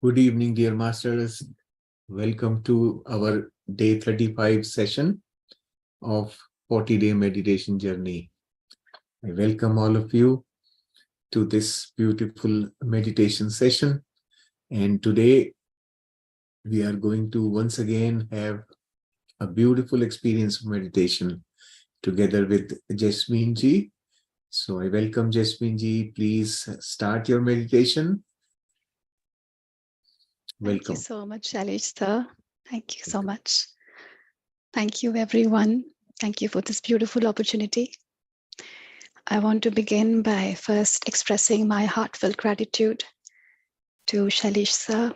Good evening, dear masters. Welcome to our day 35 session of 40-day meditation journey. I welcome all of you to this beautiful meditation session. And today we are going to once again have a beautiful experience of meditation together with Jasmine ji. So I welcome Jasmine ji. Please start your meditation. Welcome. Thank you so much, Shailesh sir. Thank you so much. Thank you, everyone. Thank you for this beautiful opportunity. I want to begin by first expressing my heartfelt gratitude to Shailesh sir,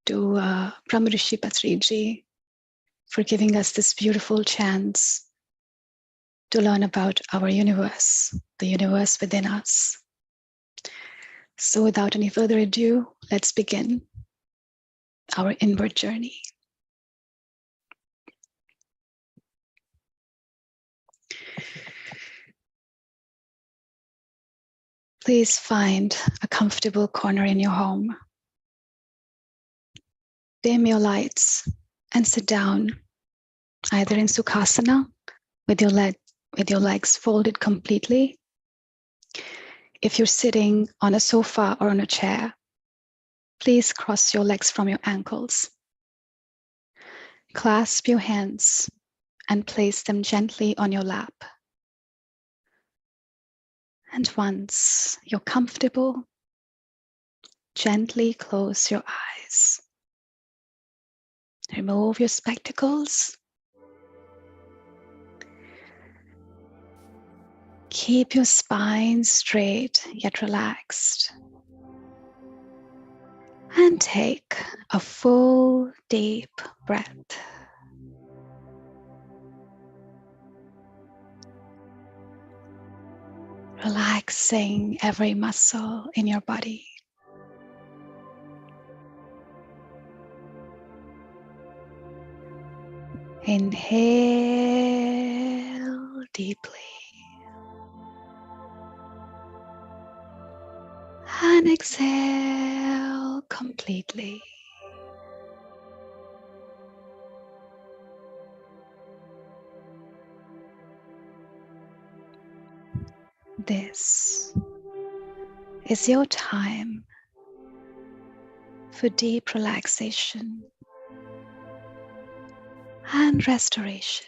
to Brahmarishi Patriji for giving us this beautiful chance to learn about our universe, the universe within us. So without any further ado, let's begin our inward journey. Please find a comfortable corner in your home. Dim your lights and sit down either in Sukhasana with your legs folded completely. If you're sitting on a sofa or on a chair, please cross your legs from your ankles. Clasp your hands and place them gently on your lap. And once you're comfortable, gently close your eyes. Remove your spectacles. Keep your spine straight yet relaxed. And take a full, deep breath. Relaxing every muscle in your body. Inhale deeply. And exhale completely. This is your time for deep relaxation and restoration.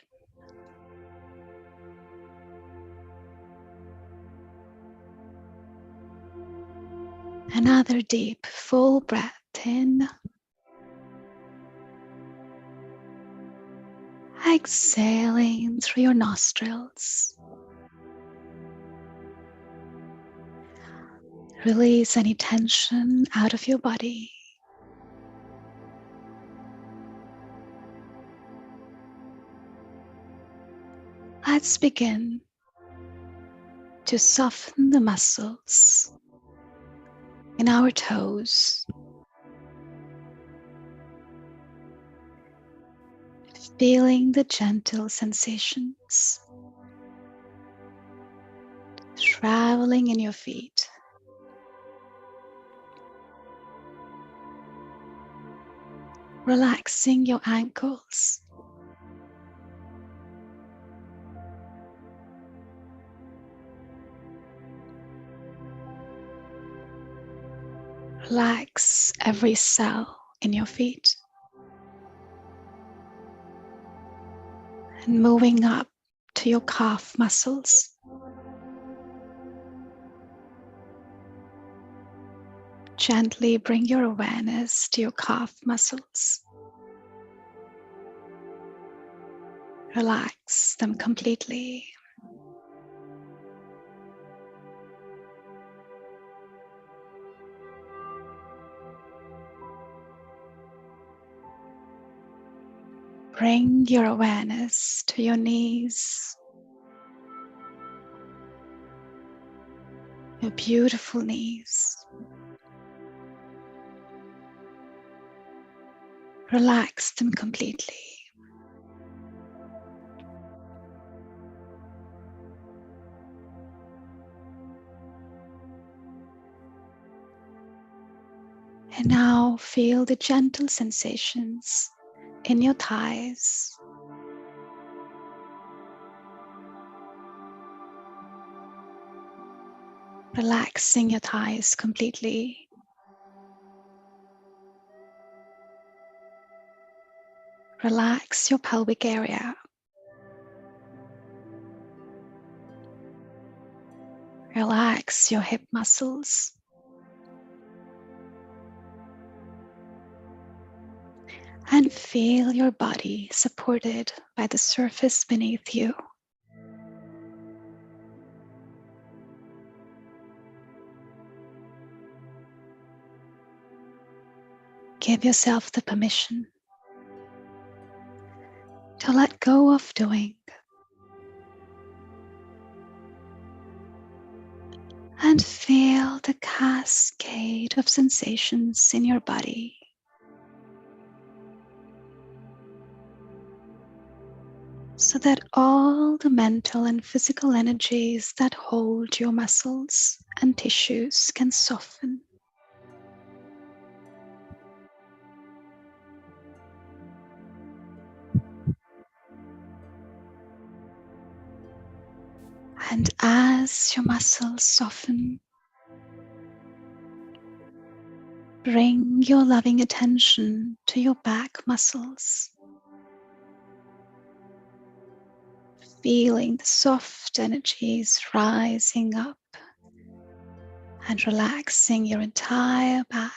Another deep, full breath in. Exhaling through your nostrils. Release any tension out of your body. Let's begin to soften the muscles in our toes. Feeling the gentle sensations traveling in your feet. Relaxing your ankles. Relax every cell in your feet. And moving up to your calf muscles. Gently bring your awareness to your calf muscles. Relax them completely. Bring your awareness to your knees. Your beautiful knees. Relax them completely. And now feel the gentle sensations in your thighs. Relaxing your thighs completely. Relax your pelvic area. Relax your hip muscles. And feel your body supported by the surface beneath you. Give yourself the permission to let go of doing and feel the cascade of sensations in your body. So that all the mental and physical energies that hold your muscles and tissues can soften. And as your muscles soften, bring your loving attention to your back muscles, feeling the soft energies rising up and relaxing your entire back.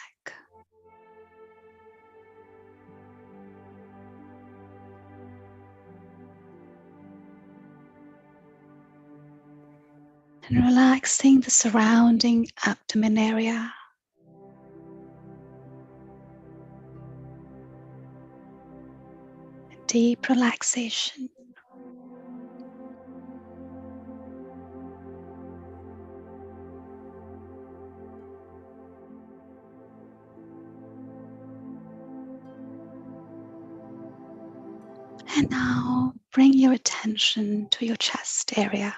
And relaxing the surrounding abdomen area. Deep relaxation. And now bring your attention to your chest area.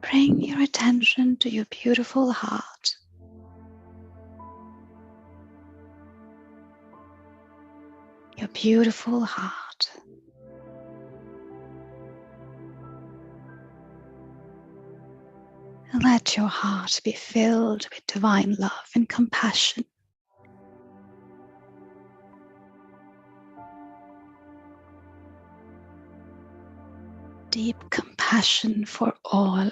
Bring your attention to your beautiful heart. Your beautiful heart. And let your heart be filled with divine love and compassion. Deep compassion for all.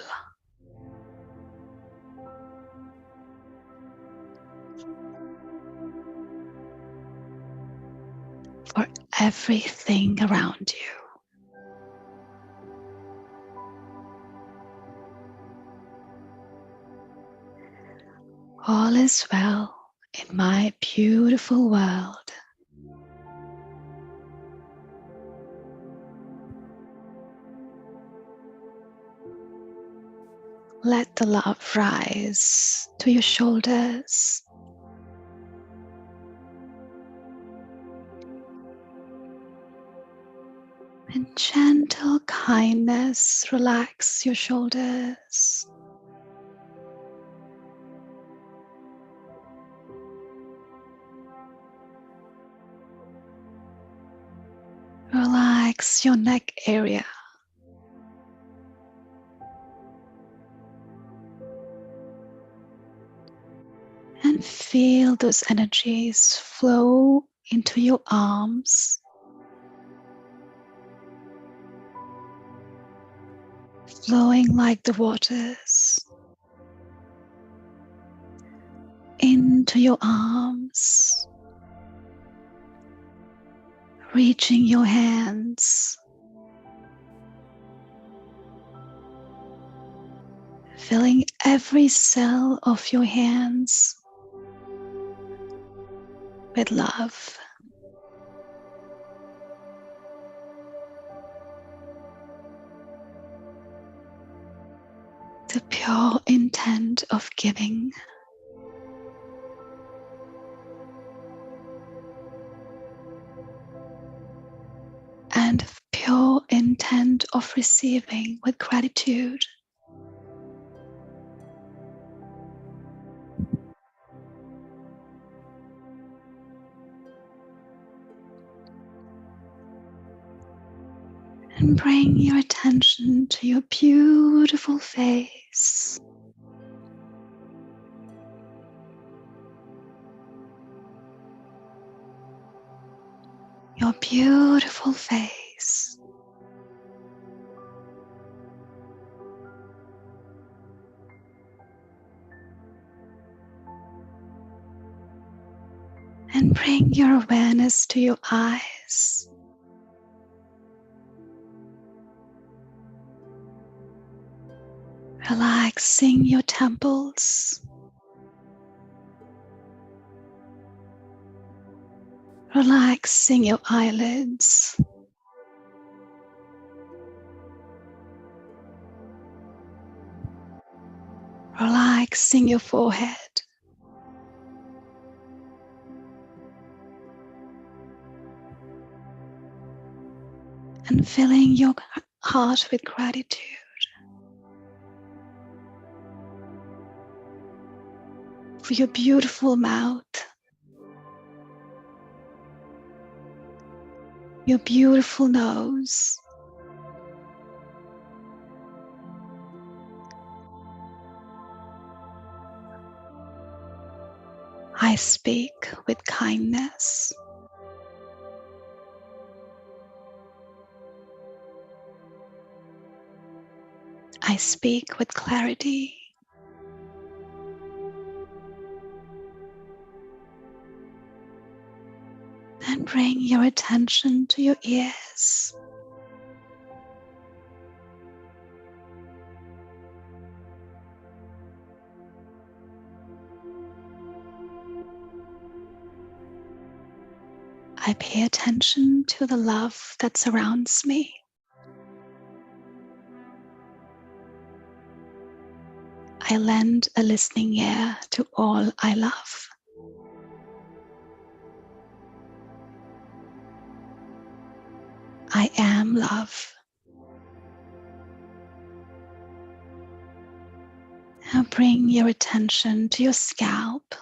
For everything around you. All is well in my beautiful world. Let the love rise to your shoulders. And gentle kindness relax your shoulders. Relax your neck area. And feel those energies flow into your arms. Flowing like the waters into your arms, reaching your hands, filling every cell of your hands with love. The pure intent of giving. And pure intent intent of receiving with gratitude. And bring your attention to your beautiful face. Your beautiful face. And bring your awareness to your eyes. Relaxing your temples. Relaxing your eyelids. Relaxing your forehead. And filling your heart with gratitude. For your beautiful mouth. Your beautiful nose. I speak with kindness. I speak with clarity. And bring your attention to your ears. I pay attention to the love that surrounds me. I lend a listening ear to all I love. I am love. Now bring your attention to your scalp.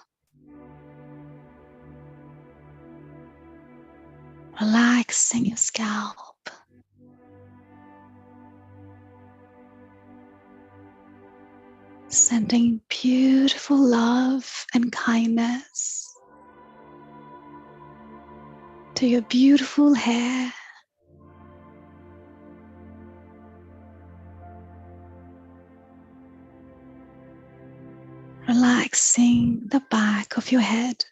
Relaxing your scalp. Sending beautiful love and kindness to your beautiful hair. Relaxing the back of your head.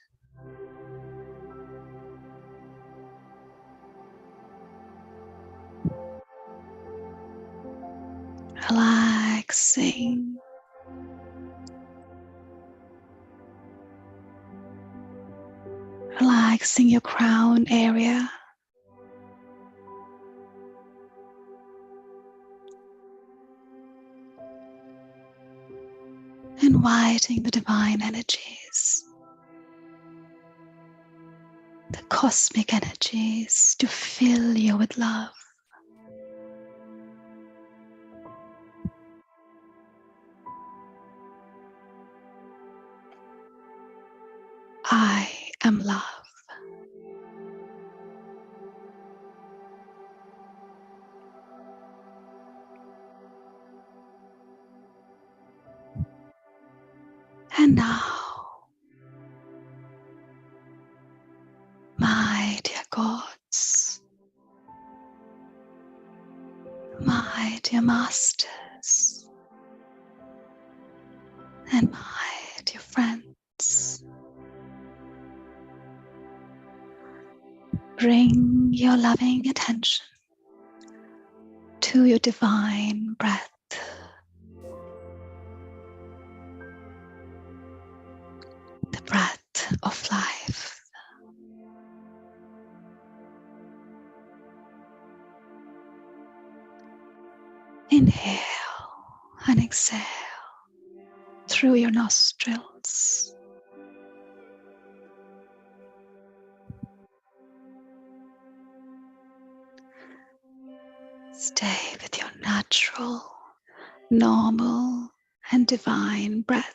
Relaxing. Relaxing your crown area. Inviting the divine energies, the cosmic energies to fill you with love. I am love. And now, my dear gods, my dear masters, and my dear friends, bring your loving attention to your divine breath. The breath of life. Inhale and exhale through your nostrils. Stay with your natural, normal, and divine breath.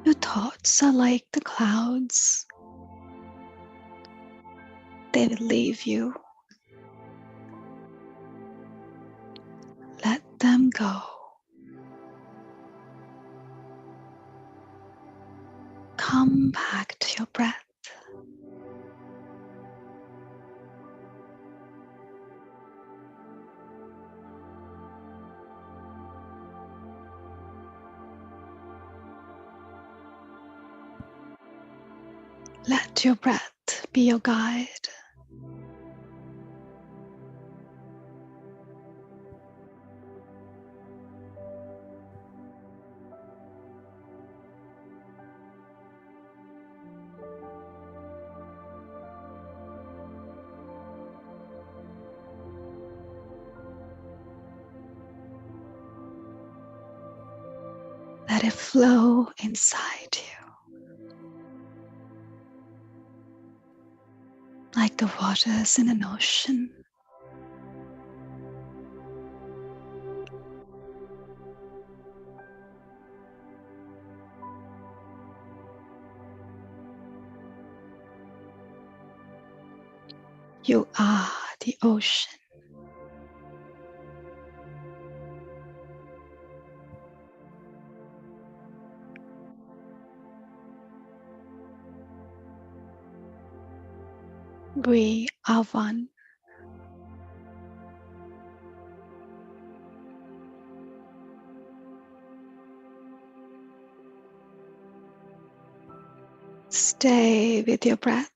Your thoughts are like the clouds. They will leave you. Let them go. Come back to your breath. Let your breath be your guide. Let it flow inside you, like the waters in an ocean. You are the ocean. We are one. Stay with your breath.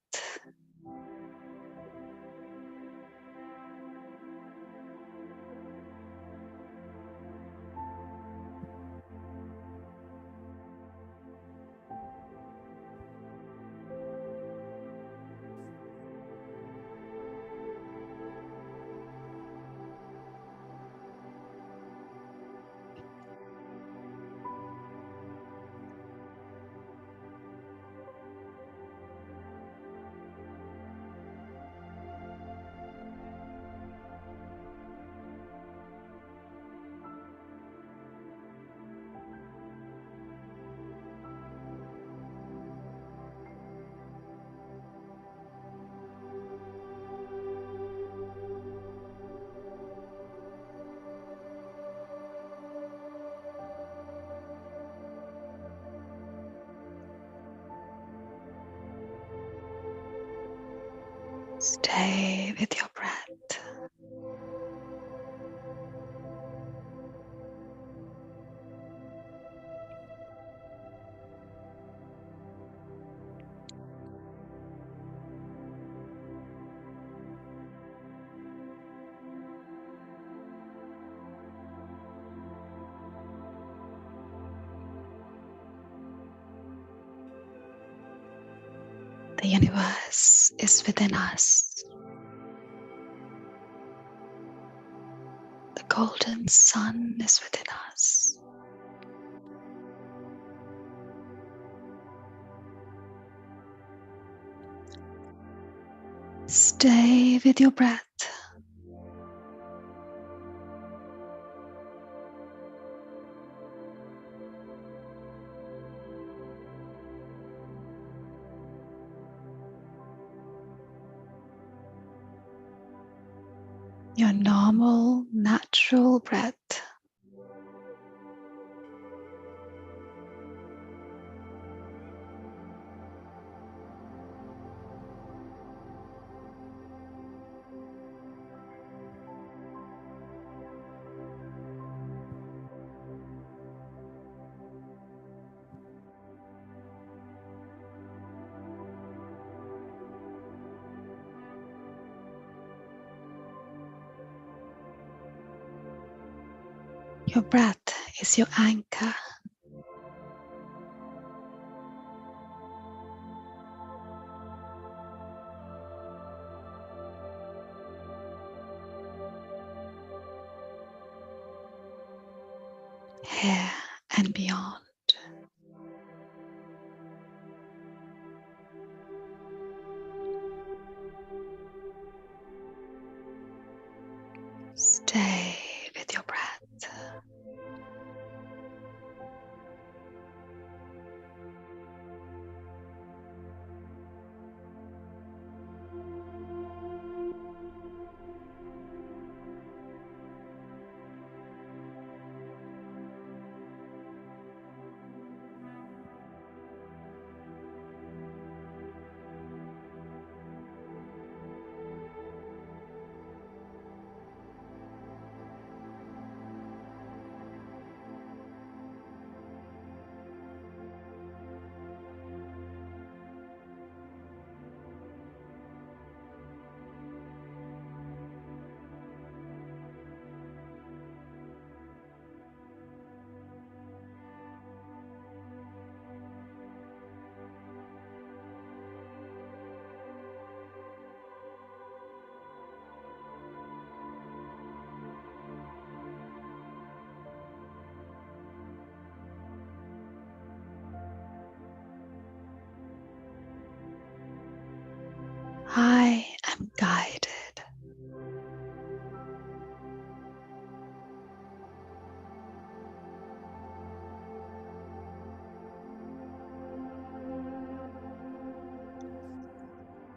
Stay with your breath. The universe is within us. The golden sun is within us. Stay with your breath. Your normal, natural breath. Your breath is your anchor. here and beyond. Stay with your breath. I am guided.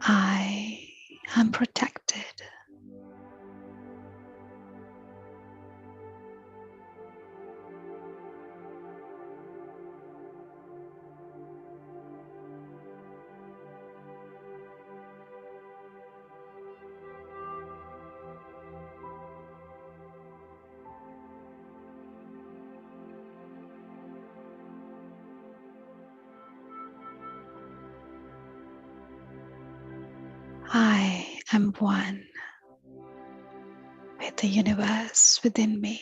I am protected. I am one with the universe within me.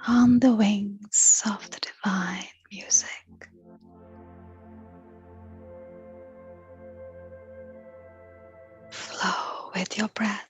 On the wings of the divine music. Flow with your breath.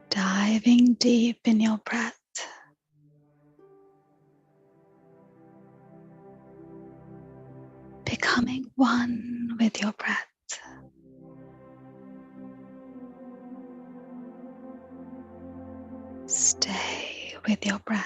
Diving deep in your breath. Becoming one with your breath. Stay with your breath.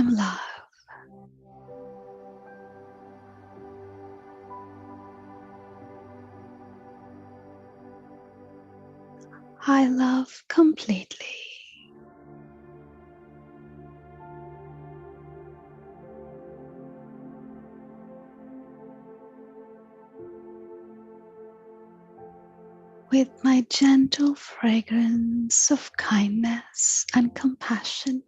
am love. I love completely. With my gentle fragrance of kindness and compassion,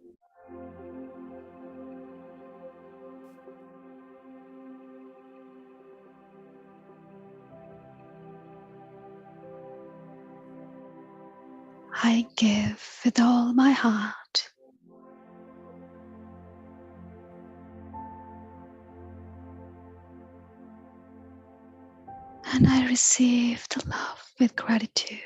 I give with all my heart. And I receive the love with gratitude.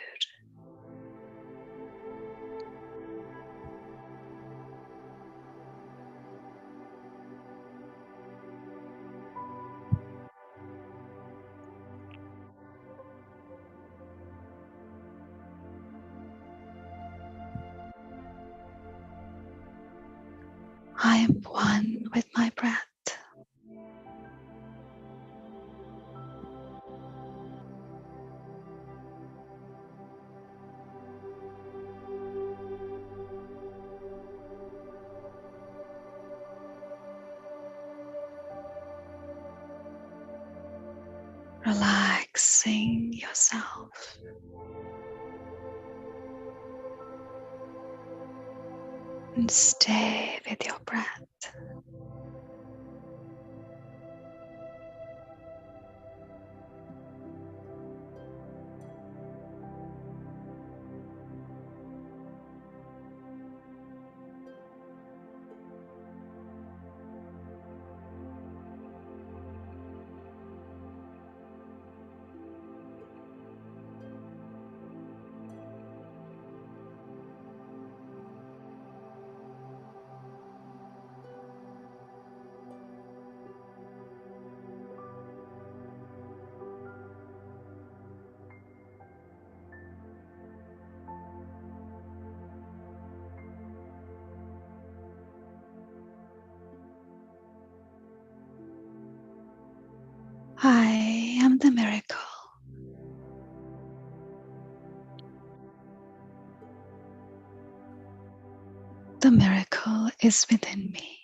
I am one with my breath. Relaxing yourself. And stay with your breath. I am the miracle. The miracle is within me.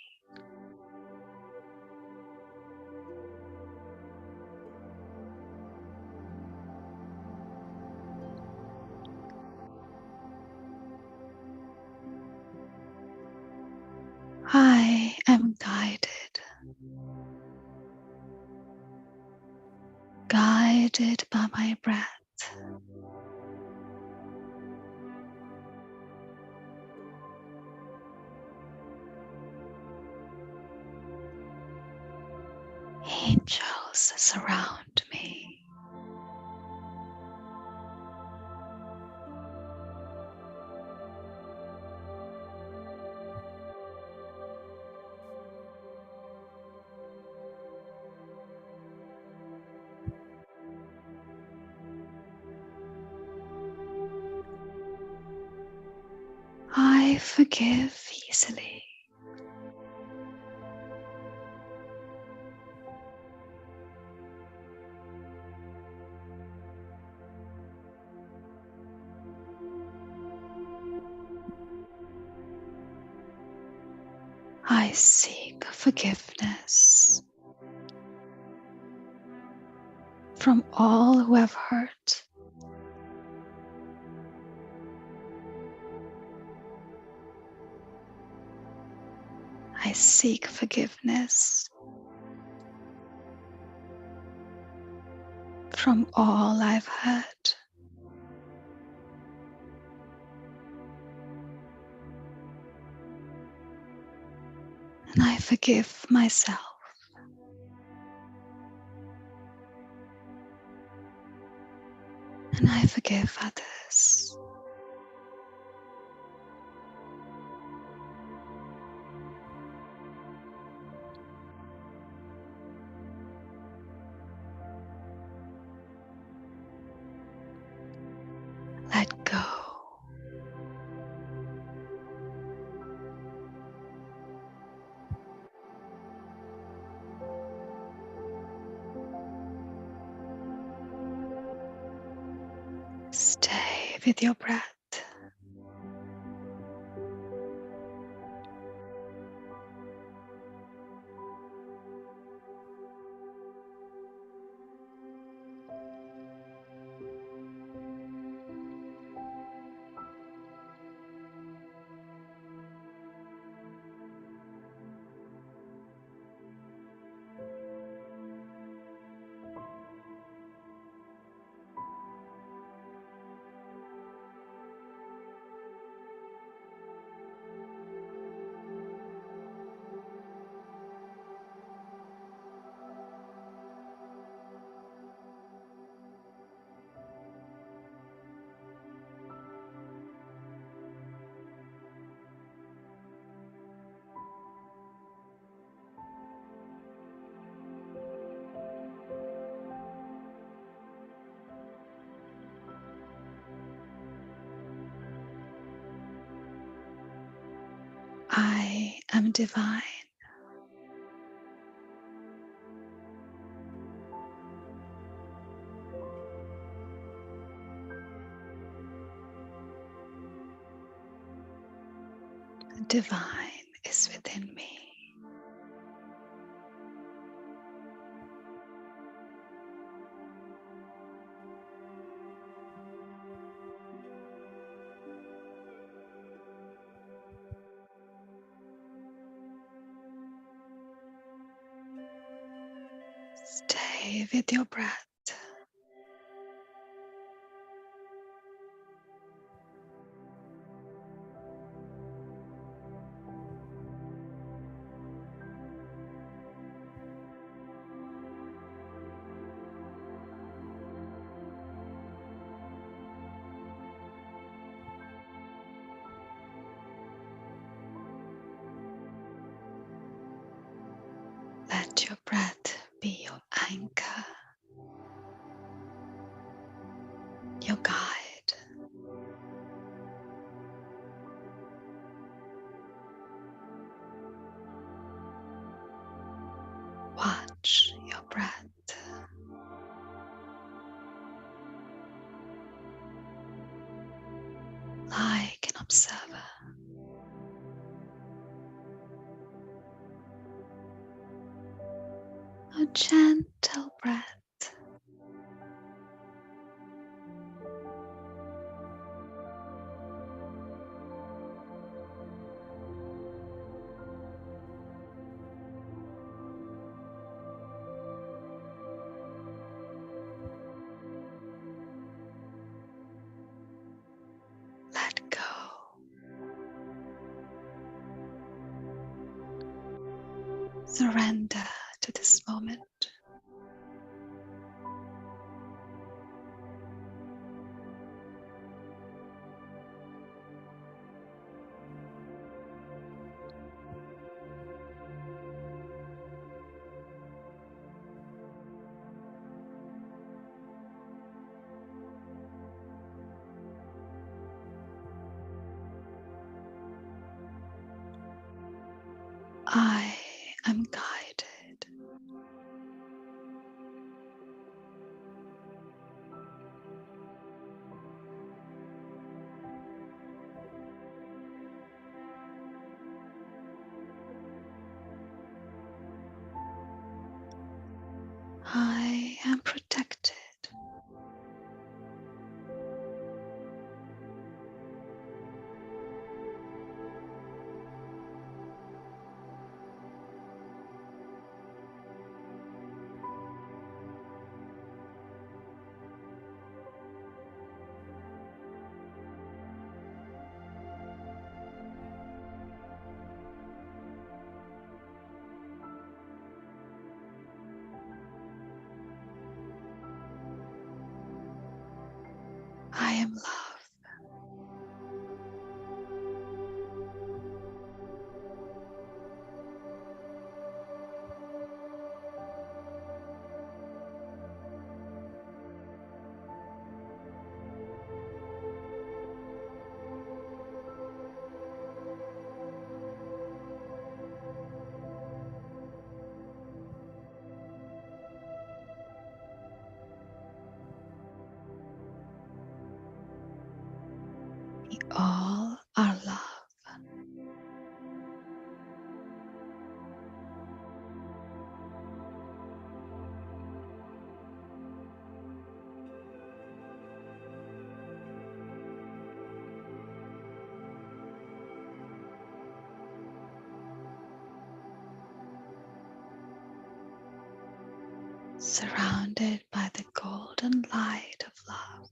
I am guided by my breath. Angels surround me. I forgive easily. I seek forgiveness from all who have hurt. I seek forgiveness from all I've hurt. And I forgive myself. And I forgive others. Let go. Stay with your breath. I am divine. The divine is within me. Stay with your breath. Let your breath be your anchor, your guide. Watch your breath. Like an observer. A gentle breath. Let go. Surrender to this moment. I am guided. I am protected. I am love. We all are love. Surrounded by the golden light of love.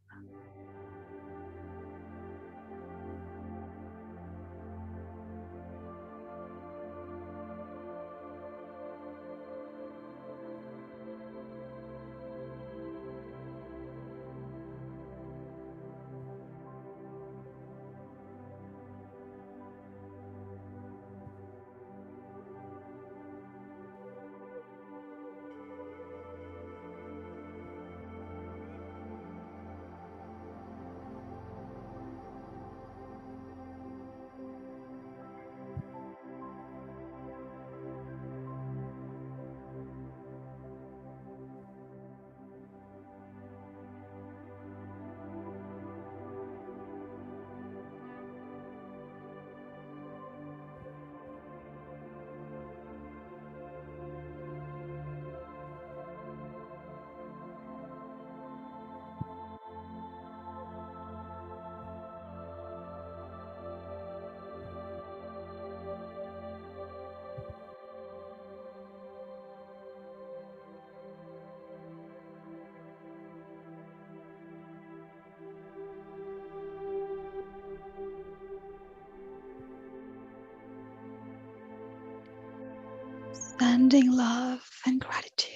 Sending love and gratitude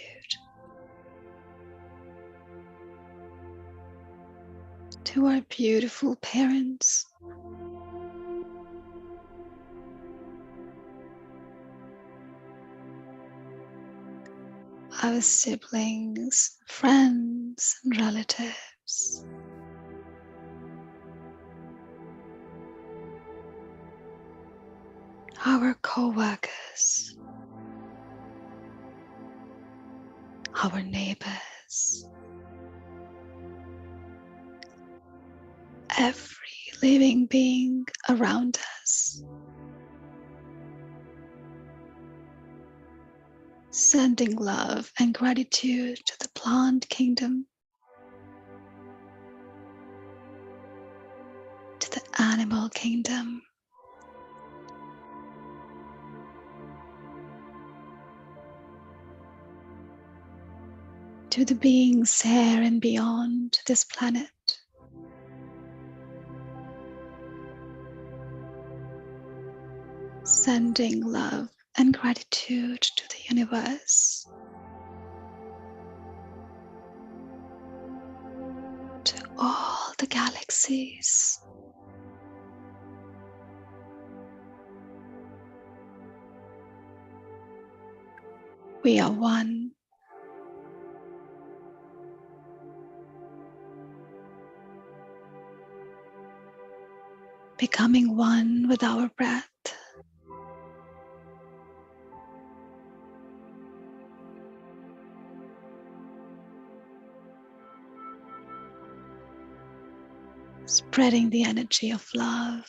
to our beautiful parents, our siblings, friends, and relatives, our co-workers, our neighbors, every living being around us. Sending love and gratitude to the plant kingdom, to the animal kingdom, to the beings here and beyond this planet. Sending love and gratitude to the universe, to all the galaxies, we are one. Becoming one with our breath. Spreading the energy of love.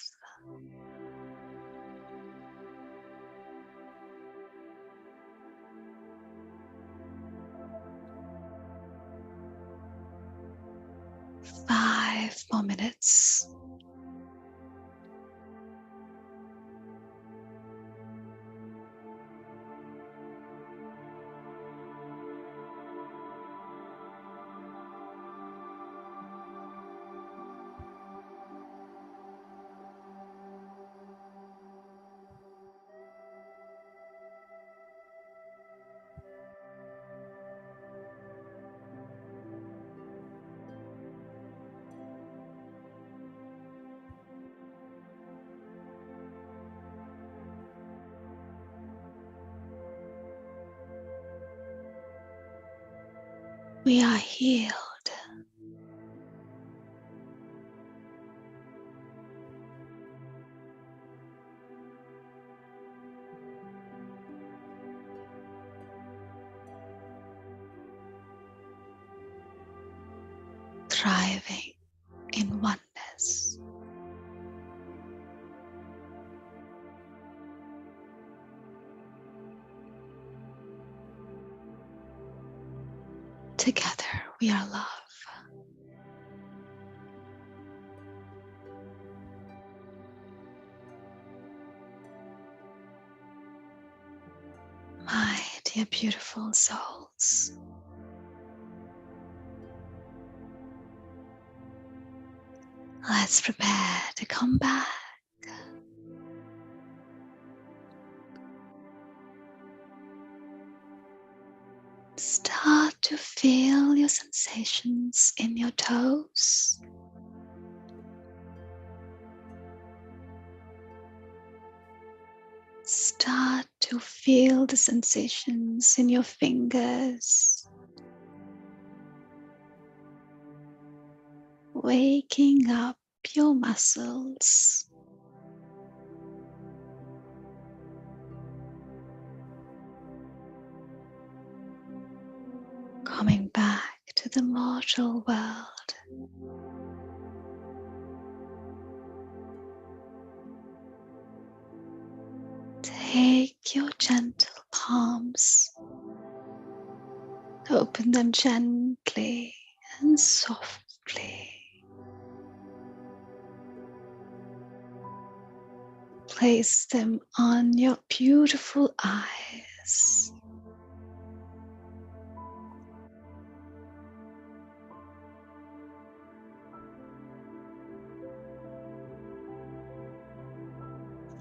Five more minutes. We are healed. Thriving in oneness. We are love. My dear beautiful souls, let's prepare to come back. Start to feel your sensations in your toes. Start to feel the sensations in your fingers. Waking up your muscles. Coming back to the mortal world. Take your gentle palms, open them gently and softly. Place them on your beautiful eyes.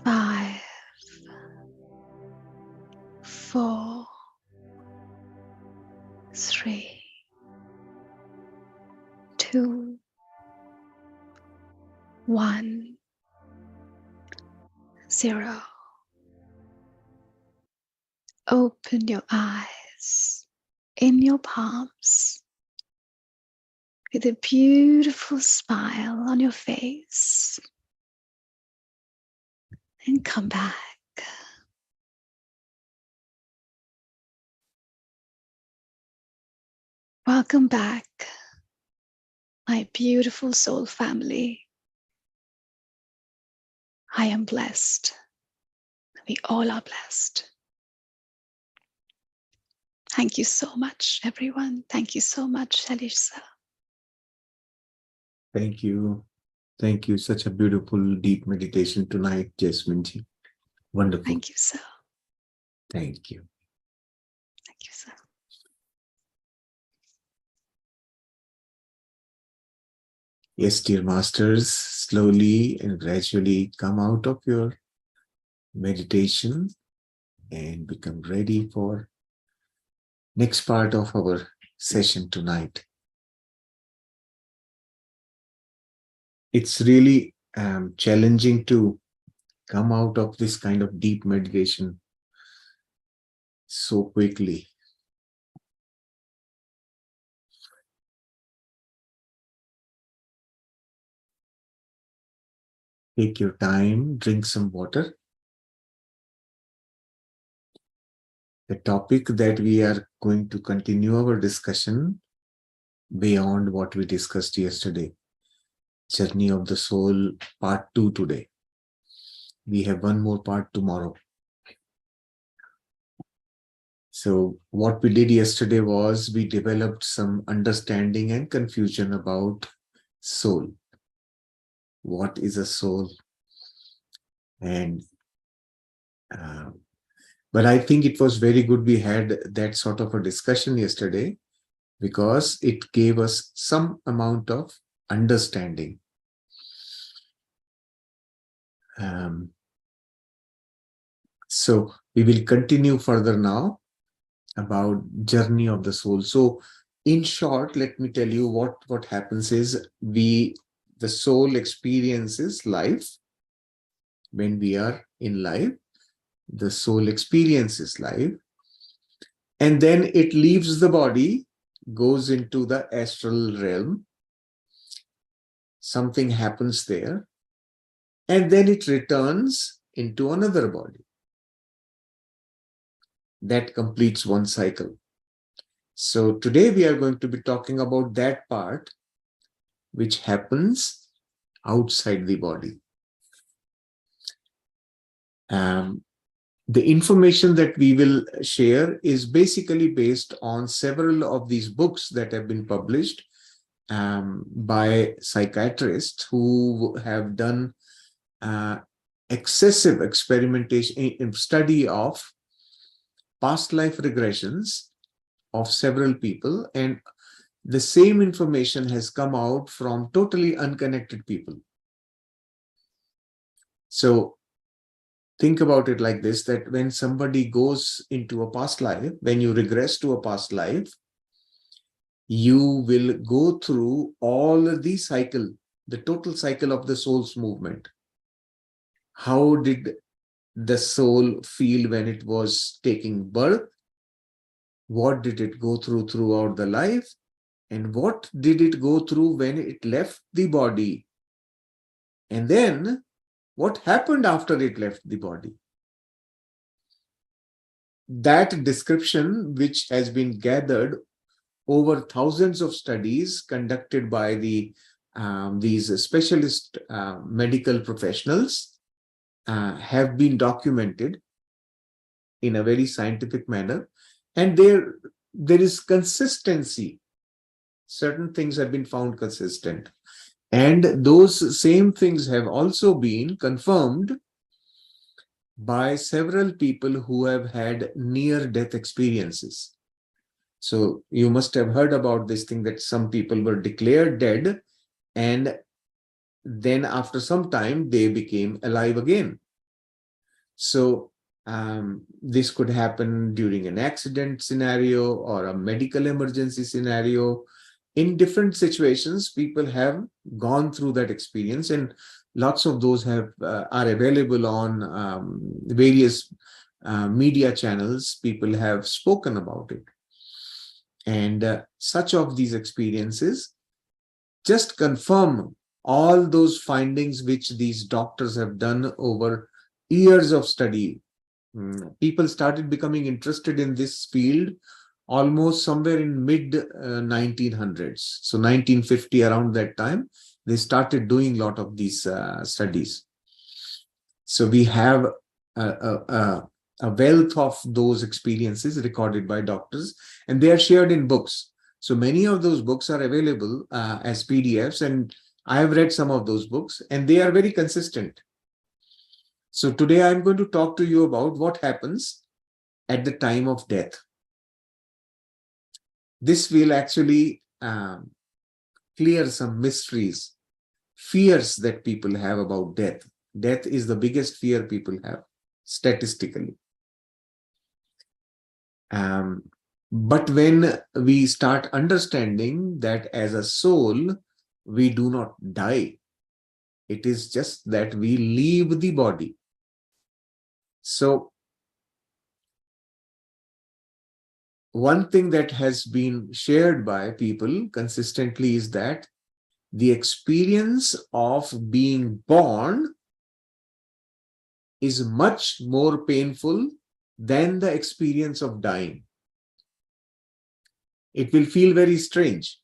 Five, 4, 3, 2, 1, 0. Open your eyes in your palms with a beautiful smile on your face and come back. Welcome back, my beautiful soul family. I am blessed. We all are blessed. Thank you so much, everyone. Thank you so much, Shalish sir. Thank you. Thank you. Such a beautiful, deep meditation tonight, Jasmine ji. Wonderful. Thank you, sir. Thank you. Thank you, sir. Yes, dear masters, slowly and gradually come out of your meditation and become ready for next part of our session tonight. It's really challenging to come out of this kind of deep meditation so quickly. Take your time, drink some water. The topic that we are going to continue our discussion beyond what we discussed yesterday. Journey of the Soul, part 2 today. We have one more part tomorrow. So what we did yesterday was we developed some understanding and confusion about soul. What is a soul? And but I think it was very good we had that sort of a discussion yesterday because it gave us some amount of understanding. So we will continue further now about journey of the soul. So in short, let me tell you what happens is the soul experiences life. When we are in life, the soul experiences life, and then it leaves the body, goes into the astral realm. Something happens there, and then it returns into another body. That completes one cycle. So today we are going to be talking about that part which happens outside the body. The information that we will share is basically based on several of these books that have been published by psychiatrists who have done excessive experimentation in study of past life regressions of several people, and the same information has come out from totally unconnected people. So think about it like this, that when somebody goes into a past life, when you regress to a past life, you will go through all the cycle, the total cycle of the soul's movement. How did the soul feel when it was taking birth? What did it go through throughout the life? And what did it go through when it left the body? And then what happened after it left the body? That description, which has been gathered over thousands of studies conducted by these specialist medical professionals, have been documented in a very scientific manner, and there is consistency. Certain things have been found consistent, and those same things have also been confirmed by several people who have had near-death experiences. So you must have heard about this thing, that some people were declared dead and then after some time they became alive again. So this could happen during an accident scenario or a medical emergency scenario. In different situations, people have gone through that experience, and lots of those are available on various media channels. People have spoken about it. And such of these experiences just confirm all those findings which these doctors have done over years of study. People started becoming interested in this field almost somewhere in mid 1900s. So 1950, around that time, they started doing a lot of these studies. So we have a wealth of those experiences recorded by doctors, and they are shared in books. So many of those books are available as PDFs, and I have read some of those books, and they are very consistent. So today I'm going to talk to you about what happens at the time of death. This will actually clear some mysteries, fears that people have about death. Death is the biggest fear people have, statistically. But when we start understanding that as a soul, we do not die. It is just that we leave the body. So one thing that has been shared by people consistently is that the experience of being born is much more painful than the experience of dying. It will feel very strange.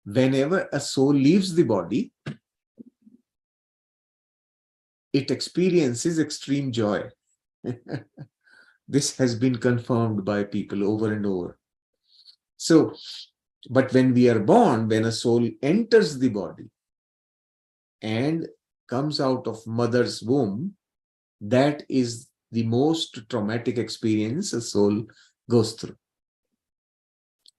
Whenever a soul leaves the body, it experiences extreme joy. This has been confirmed by people over and over. So, but when we are born, when a soul enters the body and comes out of mother's womb, that is the most traumatic experience a soul goes through.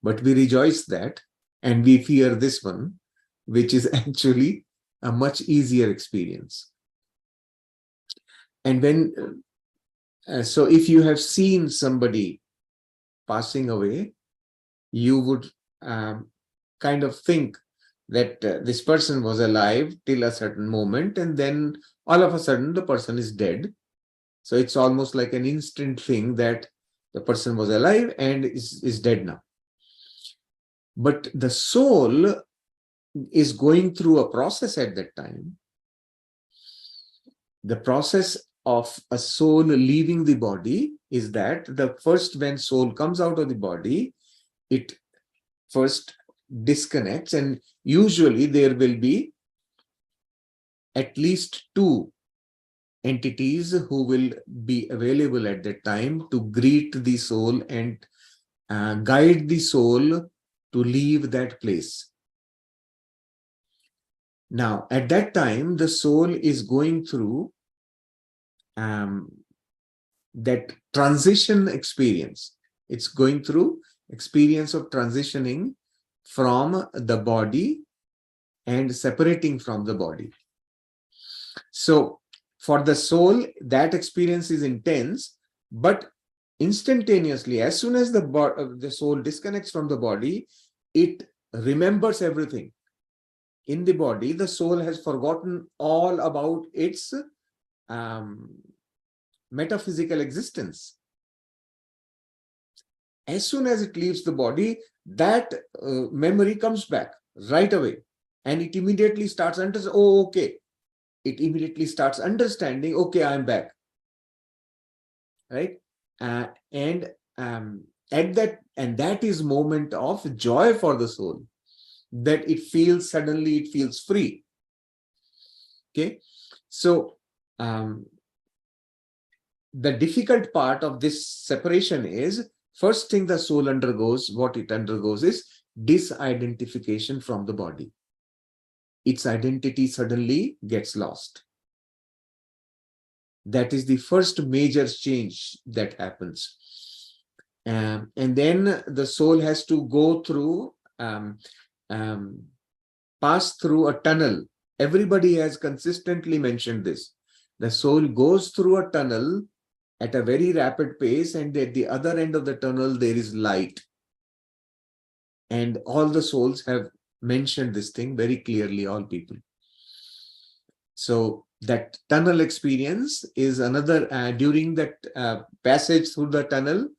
But we rejoice that, and we fear this one, which is actually a much easier experience. And when, so if you have seen somebody passing away, you would kind of think that this person was alive till a certain moment, and then all of a sudden the person is dead. So it's almost like an instant thing that the person was alive and is dead now. But the soul is going through a process at that time. The process of a soul leaving the body is that when soul comes out of the body, it first disconnects, and usually there will be at least two entities who will be available at that time to greet the soul and guide the soul to leave that place. Now, at that time, the soul is going through that transition experience. It's going through experience of transitioning from the body and separating from the body. So for the soul, that experience is intense, but instantaneously, as soon as the soul disconnects from the body, it remembers everything. In the body, the soul has forgotten all about its metaphysical existence. As soon as it leaves the body, that memory comes back right away, and it immediately starts understanding, oh, okay. It immediately starts understanding, okay, I'm back. Right? And that is moment of joy for the soul, that it feels, suddenly it feels free. Okay. So the difficult part of this separation is, first thing the soul undergoes, what it undergoes is disidentification from the body. Its identity suddenly gets lost. That is the first major change that happens. And then the soul has to go through, pass through a tunnel. Everybody has consistently mentioned this. The soul goes through a tunnel at a very rapid pace, and at the other end of the tunnel, there is light. And all the souls have mentioned this thing very clearly, all people. So that tunnel experience is another, during that passage through the tunnel,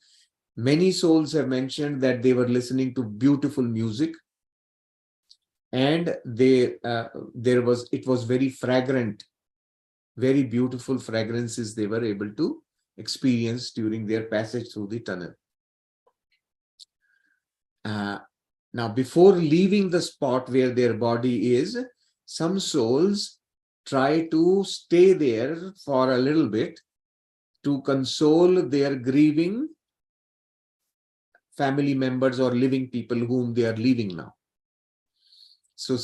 many souls have mentioned that they were listening to beautiful music, and it was very fragrant, very beautiful fragrances they were able to experience during their passage through the tunnel. Now, before leaving the spot where their body is, some souls try to stay there for a little bit to console their grieving family members or living people whom they are leaving now. So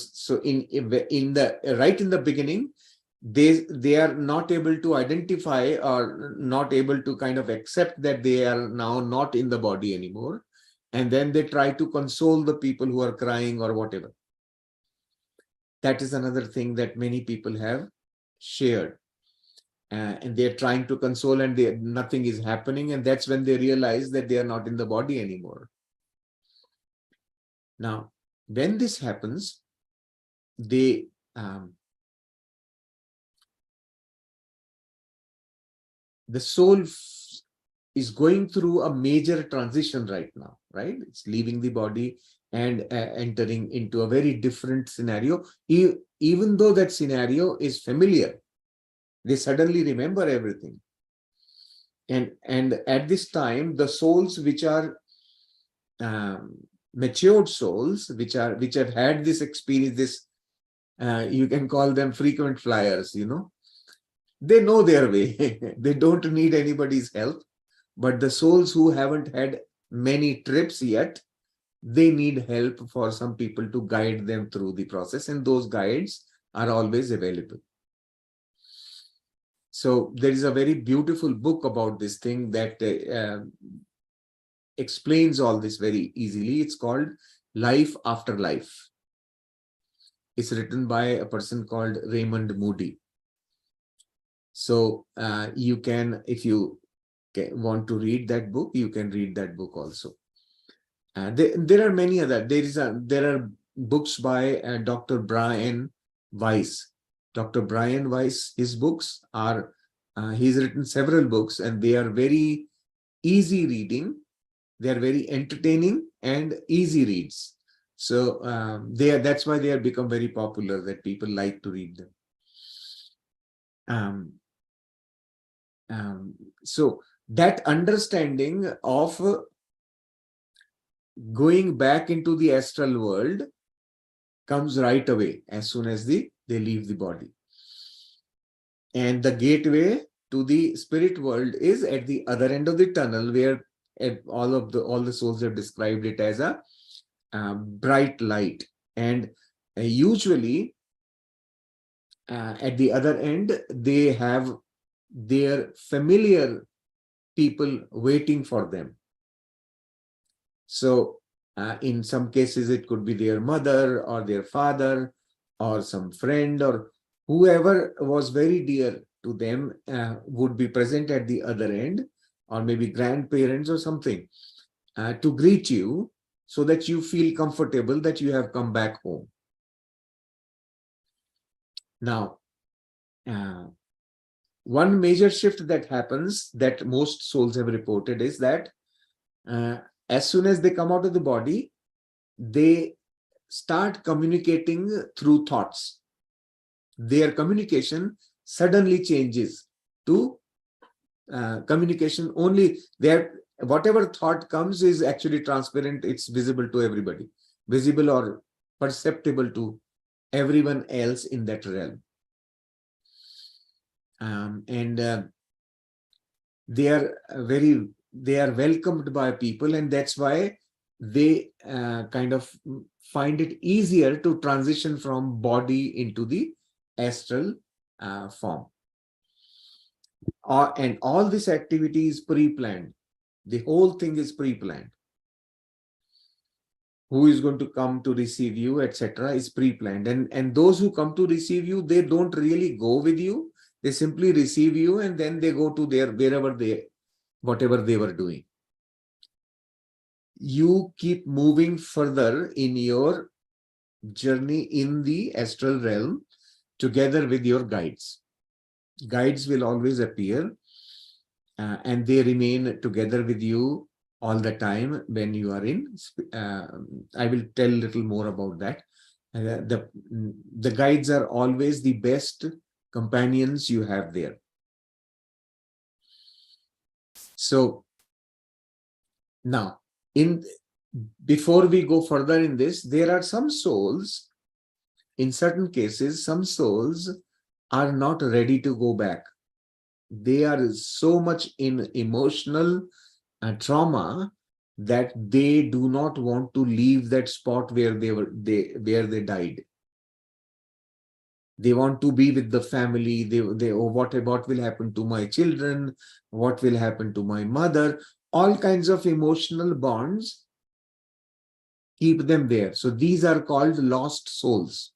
in the right in the beginning, they are not able to identify or not able to kind of accept that they are now not in the body anymore. And then they try to console the people who are crying or whatever. That is another thing that many people have shared. And they're trying to console, and nothing is happening. And that's when they realize that they are not in the body anymore. Now, when this happens, the soul is going through a major transition right now, right? It's leaving the body and entering into a very different scenario. Even though that scenario is familiar, they suddenly remember everything. And at this time, the souls which are matured souls, which have had this experience, this you can call them frequent flyers, they know their way. They don't need anybody's help. But the souls who haven't had many trips yet, they need help for some people to guide them through the process, and those guides are always available. So there is a very beautiful book about this thing that explains all this very easily. It's called Life After Life. It's written by a person called Raymond Moody. So you can, if you want to read that book, you can read that book also. There are many other. There are books by Dr. Brian Weiss. Dr. Brian Weiss, his books are, he's written several books, and they are very easy reading. They are very entertaining and easy reads. So that's why they have become very popular, that people like to read them. So that understanding of going back into the astral world comes right away as soon as they leave the body. And the gateway to the spirit world is at the other end of the tunnel, where all the souls have described it as a bright light. And usually at the other end, they have their familiar people waiting for them. So in some cases, it could be their mother or their father or some friend or whoever was very dear to them would be present at the other end, or maybe grandparents or something, to greet you so that you feel comfortable that you have come back home. Now, one major shift that happens that most souls have reported is that as soon as they come out of the body, they start communicating through thoughts. Their communication suddenly changes to communication only. Whatever thought comes is actually transparent. It's visible to everybody, visible or perceptible to everyone else in that realm. They are welcomed by people, and that's why they kind of find it easier to transition from body into the astral form. And all this activity is pre-planned. The whole thing is pre-planned. Who is going to come to receive you, etc., is pre-planned. And those who come to receive you, they don't really go with you. They simply receive you, and then they go to whatever they were doing. You keep moving further in your journey in the astral realm together with your guides. Guides will always appear and they remain together with you all the time when you are in. I will tell a little more about that. The guides are always the best companions you have there. So now, before we go further in this, there are some souls, in certain cases, some souls are not ready to go back. They are so much in emotional trauma that they do not want to leave that spot where they died. They want to be with the family. What will happen to my children? What will happen to my mother? All kinds of emotional bonds keep them there. So these are called lost souls.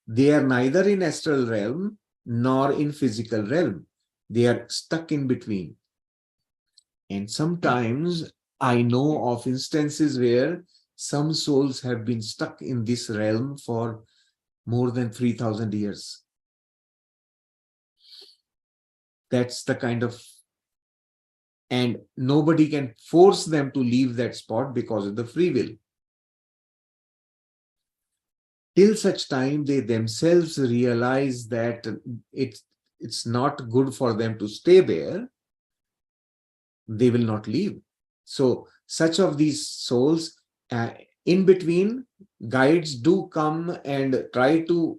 They are neither in astral realm nor in physical realm. They are stuck in between. And sometimes I know of instances where some souls have been stuck in this realm for more than 3,000 years. That's the kind of, and nobody can force them to leave that spot because of the free will. Till such time they themselves realize that it's not good for them to stay there, they will not leave. So such of these souls, in between, guides do come and try to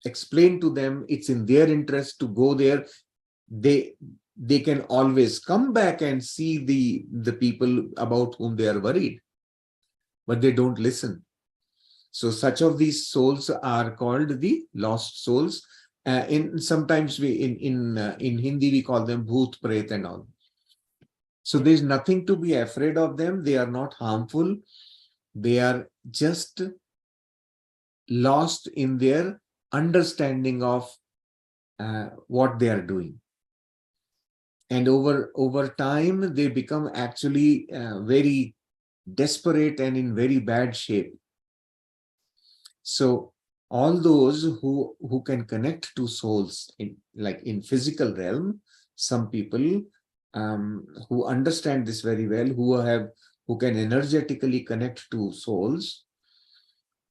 explain to them it's in their interest to go there. They can always come back and see the people about whom they are worried, but they don't listen. So such of these souls are called the lost souls. Sometimes in Hindi we call them bhoot, pret and all. So there's nothing to be afraid of them. They are not harmful. They are just lost in their understanding of what they are doing. And over time, they become actually very desperate and in very bad shape. So all those who can connect to souls in physical realm, some people who understand this very well, who can energetically connect to souls,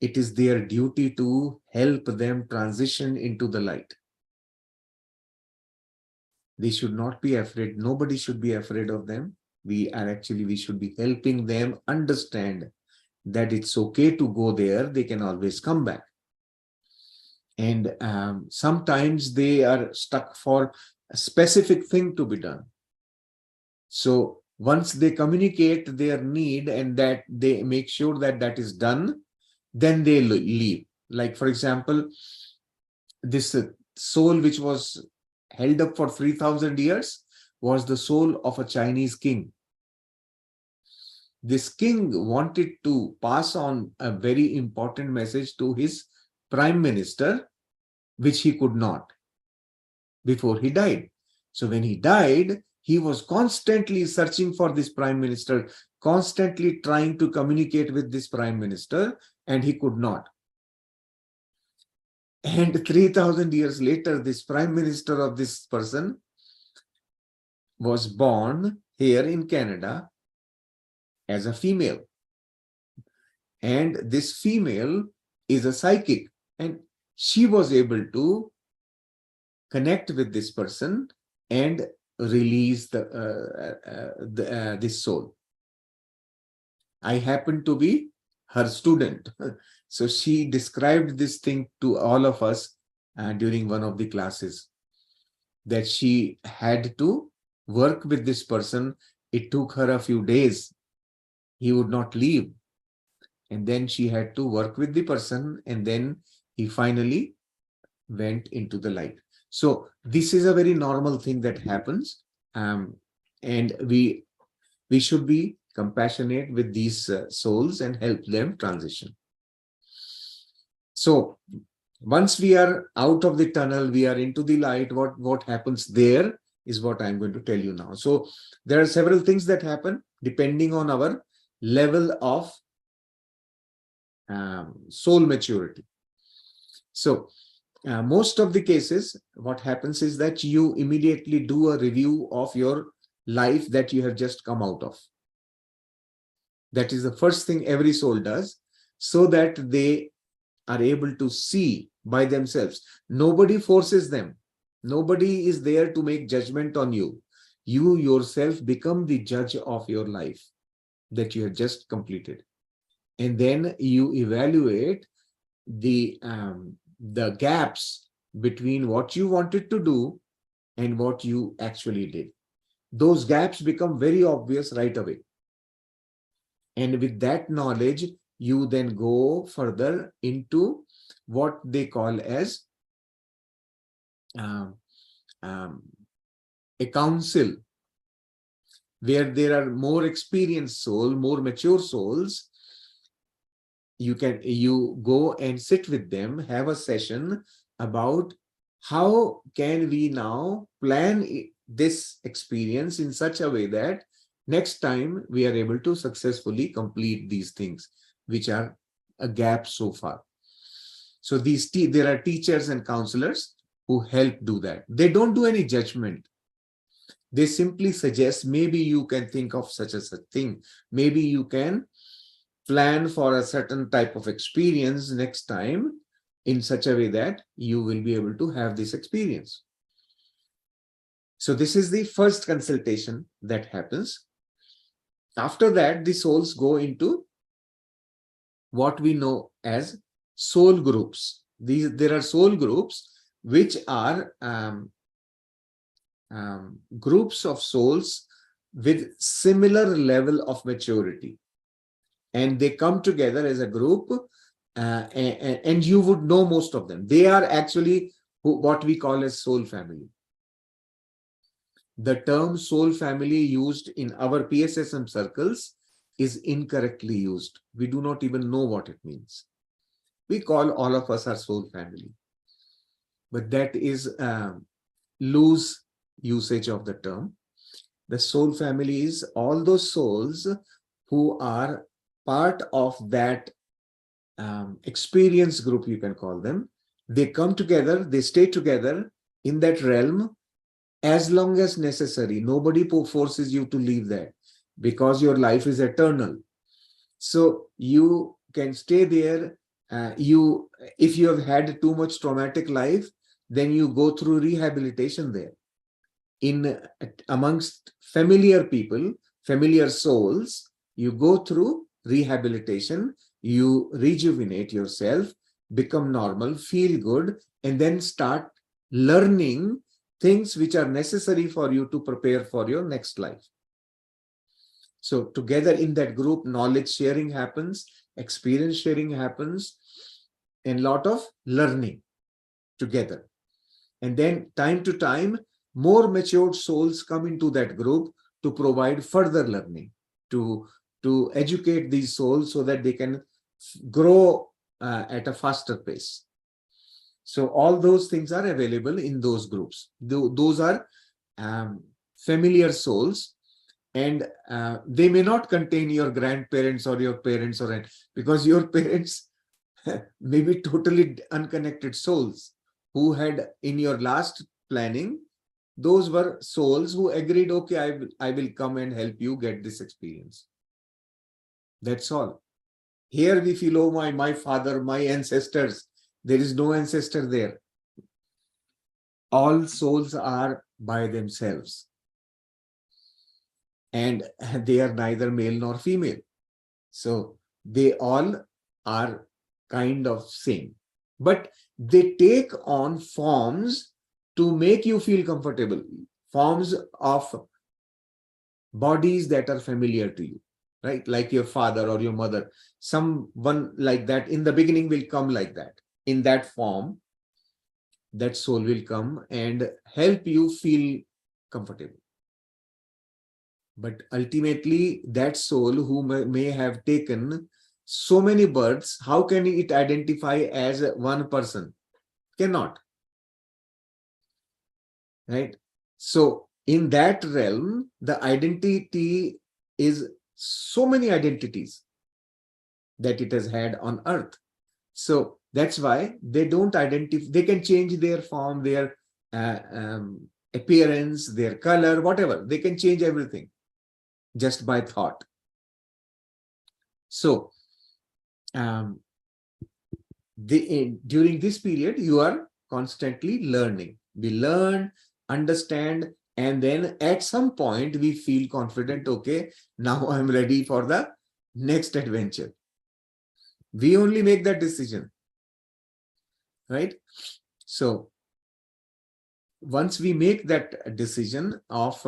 it is their duty to help them transition into the light. They should not be afraid. Nobody should be afraid of them. We should be helping them understand that it's okay to go there. They can always come back. And sometimes they are stuck for a specific thing to be done. So once they communicate their need and that they make sure that that is done, then they leave. Like, for example, this soul which was held up for 3,000 years was the soul of a Chinese king. This king wanted to pass on a very important message to his prime minister, which he could not before he died. So when he died, he was constantly searching for this prime minister, constantly trying to communicate with this prime minister, and he could not. And 3,000 years later, this prime minister of this person was born here in Canada as a female. And this female is a psychic, and she was able to connect with this person and release this soul. I happen to be her student. So she described this thing to all of us during one of the classes, that she had to work with this person. It took her a few days. He would not leave. And then she had to work with the person, and then he finally went into the light. So this is a very normal thing that happens. And we should be compassionate with these souls and help them transition. So once we are out of the tunnel, we are into the light, what happens there is what I'm going to tell you now. So there are several things that happen depending on our level of soul maturity. So most of the cases, what happens is that you immediately do a review of your life that you have just come out of. That is the first thing every soul does, so that they are able to see by themselves. Nobody forces them. Nobody is there to make judgment on you. You yourself become the judge of your life that you have just completed. And then you evaluate the gaps between what you wanted to do and what you actually did. Those gaps become very obvious right away. And with that knowledge, you then go further into what they call as a council, where there are more experienced souls, more mature souls. You go and sit with them, have a session about how can we now plan this experience in such a way that next time we are able to successfully complete these things, which are a gap so far. So there are teachers and counselors who help do that. They don't do any judgment. They simply suggest, maybe you can think of such a thing. Maybe you can plan for a certain type of experience next time in such a way that you will be able to have this experience. So this is the first consultation that happens. After that, the souls go into what we know as soul groups. There are soul groups which are groups of souls with similar level of maturity. And they come together as a group, and you would know most of them. They are actually what we call as soul family. The term soul family used in our PSSM circles is incorrectly used. We do not even know what it means. We call all of us our soul family. But that is loose usage of the term. The soul family is all those souls who are part of that experience group, you can call them. They come together, they stay together in that realm as long as necessary. Nobody forces you to leave that, because your life is eternal. So you can stay there. If you have had too much traumatic life, then you go through rehabilitation there. Amongst familiar people, familiar souls, you go through rehabilitation, you rejuvenate yourself, become normal, feel good, and then start learning things which are necessary for you to prepare for your next life. So together in that group, knowledge sharing happens, experience sharing happens, and lot of learning together. And then time to time, more matured souls come into that group to provide further learning, to educate these souls so that they can grow at a faster pace. So all those things are available in those groups. Those are familiar souls, and they may not contain your grandparents or your parents, or because your parents may be totally unconnected souls who had in your last planning, those were souls who agreed, okay, I will come and help you get this experience. That's all. Here we feel, oh, my father, my ancestors. There is no ancestor there. All souls are by themselves. And they are neither male nor female. So they all are kind of same. But they take on forms to make you feel comfortable. Forms of bodies that are familiar to you, right? Like your father or your mother. Someone like that in the beginning will come like that. In that form, that soul will come and help you feel comfortable. But ultimately, that soul who may have taken so many births, how can it identify as one person? Cannot. Right? So in that realm, the identity is so many identities that it has had on earth. So that's why they don't identify. They can change their form, their appearance, their color, whatever. They can change everything just by thought. So during this period, you are constantly learning. We learn, understand, and then at some point we feel confident, okay, now I'm ready for the next adventure. We only make that decision, right? So once we make that decision of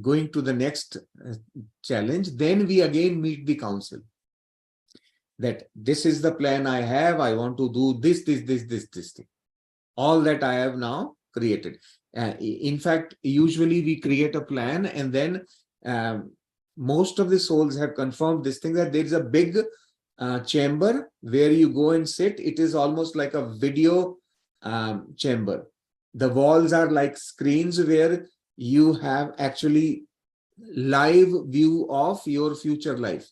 going to the next challenge, then we again meet the council. That this is the plan I have. I want to do this thing. All that I have now created. In fact, usually we create a plan, and then most of the souls have confirmed this thing, that there is a big chamber where you go and sit. It is almost like a video chamber. The walls are like screens where you have actually live view of your future life,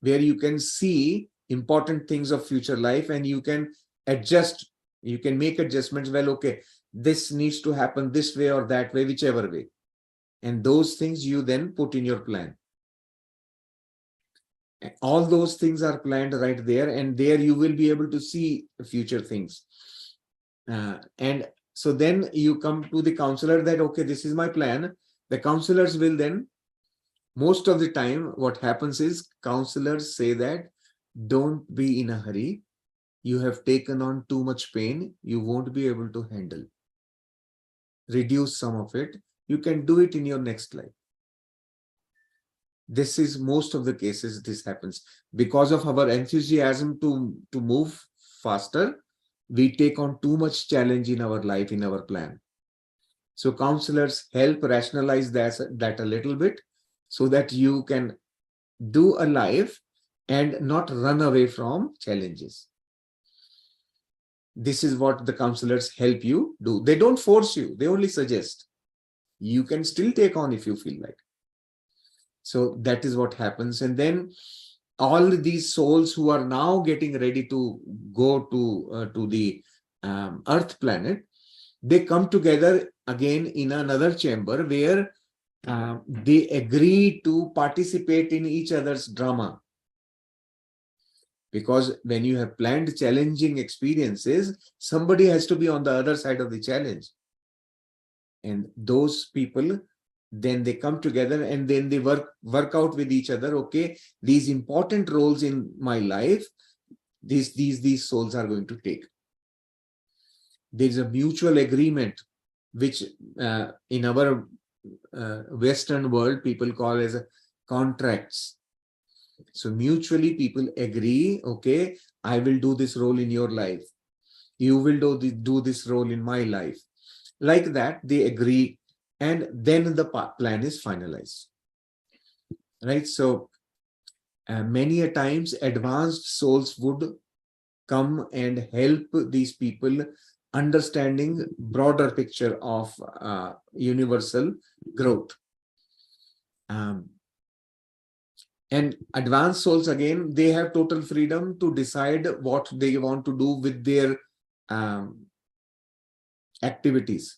where you can see important things of future life, and you can adjust, you can make adjustments. Well, okay, this needs to happen this way or that way, whichever way. And those things you then put in your plan. All those things are planned right there, and there you will be able to see future things. And so then you come to the counselor that, okay, this is my plan. The counselors will then, most of the time, what happens is counselors say that don't be in a hurry. You have taken on too much pain. You won't be able to handle. Reduce some of it. You can do it in your next life. This is most of the cases this happens. Because of our enthusiasm to move faster, we take on too much challenge in our life, in our plan. So counselors help rationalize that a little bit, so that you can do a life and not run away from challenges. This is what the counselors help you do. They don't force you. They only suggest. You can still take on if you feel like. So that is what happens. And then all these souls who are now getting ready to go to the Earth planet, they come together again in another chamber where they agree to participate in each other's drama. Because when you have planned challenging experiences, somebody has to be on the other side of the challenge. And those people, then they come together and then they work out with each other. Okay, these important roles in my life, these souls are going to take. There's a mutual agreement, which in our Western world people call as contracts. So mutually people agree, okay, I will do this role in your life, you will do this role in my life. Like that, they agree, and then the plan is finalized. Right? So many a times advanced souls would come and help these people understanding broader picture of universal growth. And advanced souls, again, they have total freedom to decide what they want to do with their activities.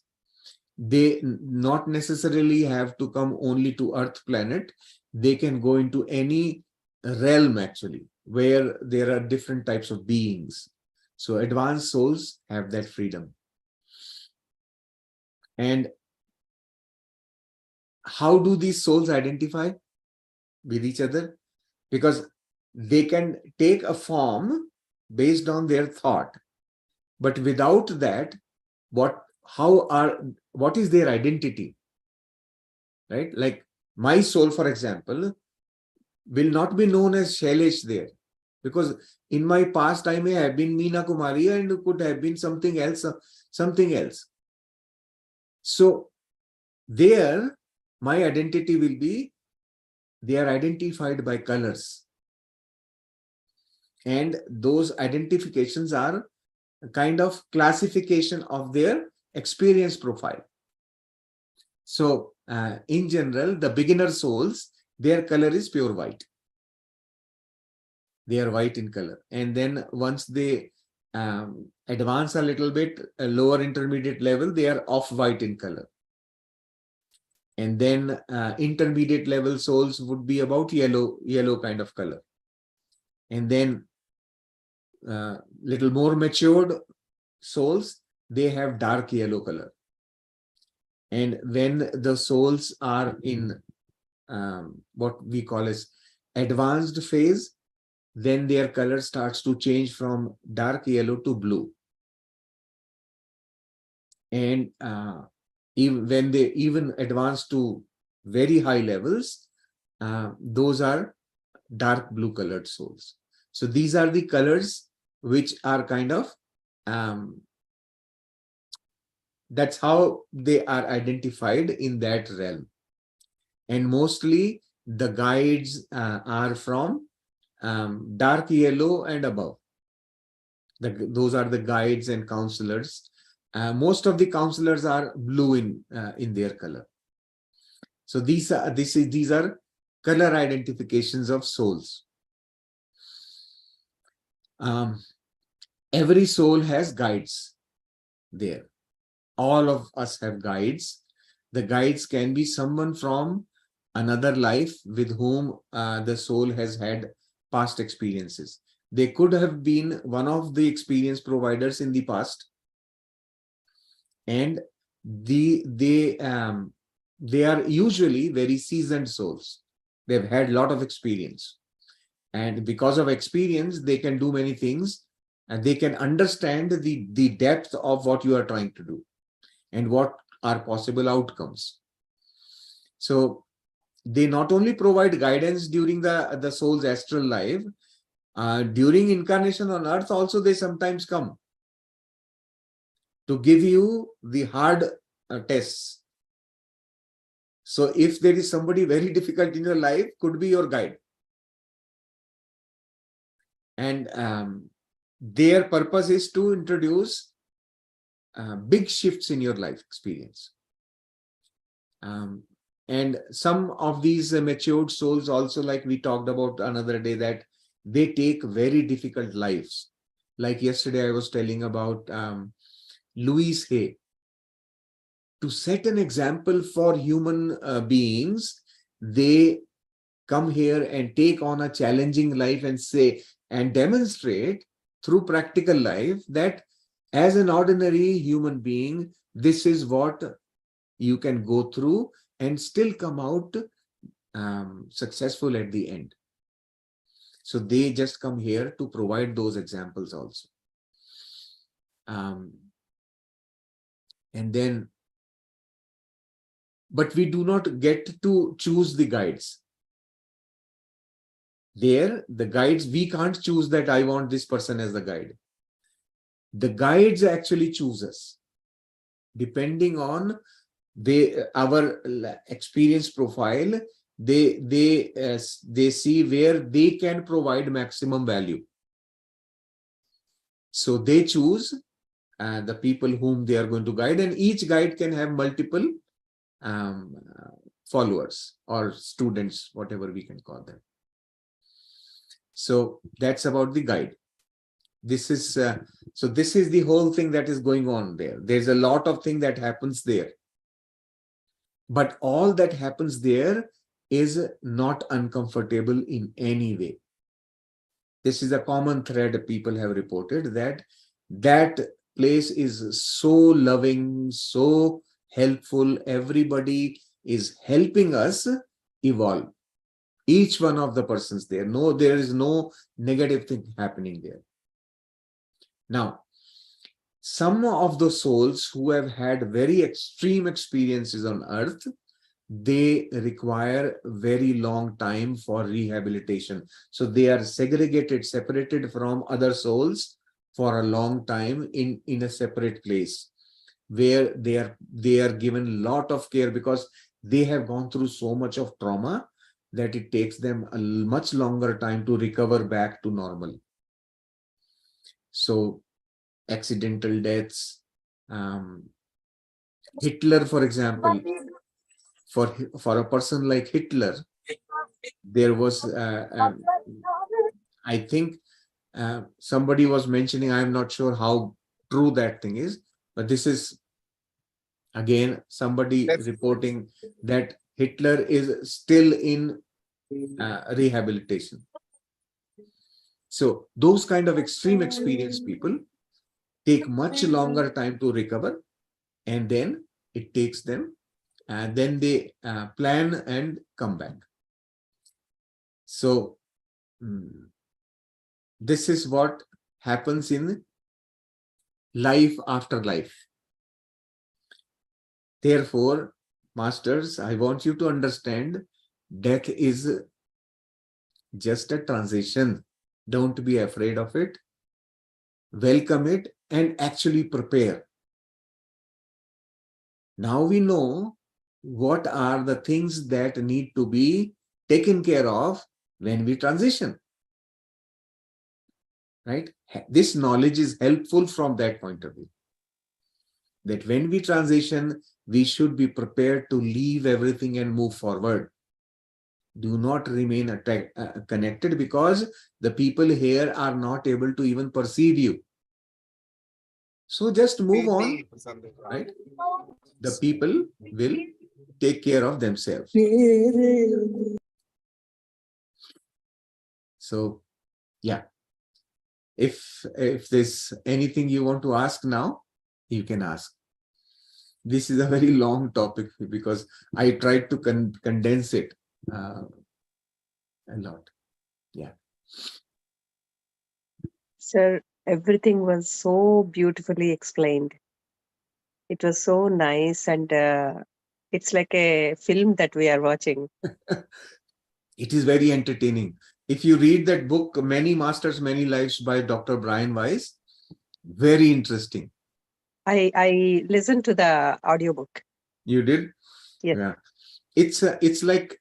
They not necessarily have to come only to Earth planet. They can go into any realm, actually, where there are different types of beings. So advanced souls have that freedom. And how do these souls identify with each other? Because they can take a form based on their thought, but without that, what is their identity? Right? Like my soul, for example, will not be known as Shailesh there, because in my past I may have been Meena Kumari and could have been something else. So there, my identity will be, they are identified by colors. And those identifications are a kind of classification of their experience profile. So in general, the beginner souls, their color is pure white. They are white in color. And then once they advance a little bit, a lower intermediate level, they are off-white in color. And then intermediate level souls would be about yellow kind of color. And then little more matured souls, they have dark yellow color. And when the souls are in what we call as advanced phase, then their color starts to change from dark yellow to blue. And even when they advance to very high levels, those are dark blue colored souls. So these are the colors which are kind of, that's how they are identified in that realm. And mostly the guides are from dark yellow and above. Those are the guides and counselors. Most of the counselors are blue in their color. So these are color identifications of souls. Every soul has guides there. All of us have guides. The guides can be someone from another life with whom the soul has had past experiences. They could have been one of the experience providers in the past, and they are usually very seasoned souls. They've had a lot of experience, and because of experience, they can do many things, and they can understand the depth of what you are trying to do and what are possible outcomes. So they not only provide guidance during the soul's astral life, during incarnation on earth also they sometimes come to give you the hard tests. So if there is somebody very difficult in your life, could be your guide. And their purpose is to introduce big shifts in your life experience. And some of these matured souls also, like we talked about another day, that they take very difficult lives. Like yesterday I was telling about Louise Hay. To set an example for human beings, they come here and take on a challenging life and say and demonstrate through practical life that as an ordinary human being, this is what you can go through and still come out successful at the end. So they just come here to provide those examples also. And then, but we do not get to choose the guides. There, the guides, we can't choose that I want this person as the guide. The guides actually choose us, depending on our experience profile. They see where they can provide maximum value. So they choose the people whom they are going to guide, and each guide can have multiple followers or students, whatever we can call them. So that's about the guide. This is so this is the whole thing that is going on there. There's a lot of thing that happens there, but all that happens there is not uncomfortable in any way. This is a common thread people have reported, that that place is so loving, so helpful. Everybody is helping us evolve. Each one of the persons there. No, there is no negative thing happening there. Now, some of the souls who have had very extreme experiences on earth, they require very long time for rehabilitation. So they are segregated, separated from other souls for a long time in a separate place, where they are given a lot of care, because they have gone through so much of trauma that it takes them a much longer time to recover back to normal. So accidental deaths, Hitler, for example, for a person like Hitler, there was I think somebody was mentioning, I'm not sure how true that thing is, but this is again somebody reporting that Hitler is still in rehabilitation. So those kind of extreme experience people take much longer time to recover, and then it takes them, and then they plan and come back. So this is what happens in life after life. Therefore, masters, I want you to understand, death is just a transition. Don't be afraid of it. Welcome it and actually prepare. Now we know what are the things that need to be taken care of when we transition. Right? This knowledge is helpful from that point of view. That when we transition, we should be prepared to leave everything and move forward. Do not remain connected, because the people here are not able to even perceive you. So just move on, right? The people will take care of themselves. So, yeah. If there's anything you want to ask now, you can ask. This is a very long topic because I tried to condense it a lot. Yeah. Sir, everything was so beautifully explained. It was so nice, and it's like a film that we are watching. It is very entertaining. If you read that book, Many Masters, Many Lives by Dr. Brian Weiss, very interesting. I listened to the audiobook. You did? Yes. Yeah. It's like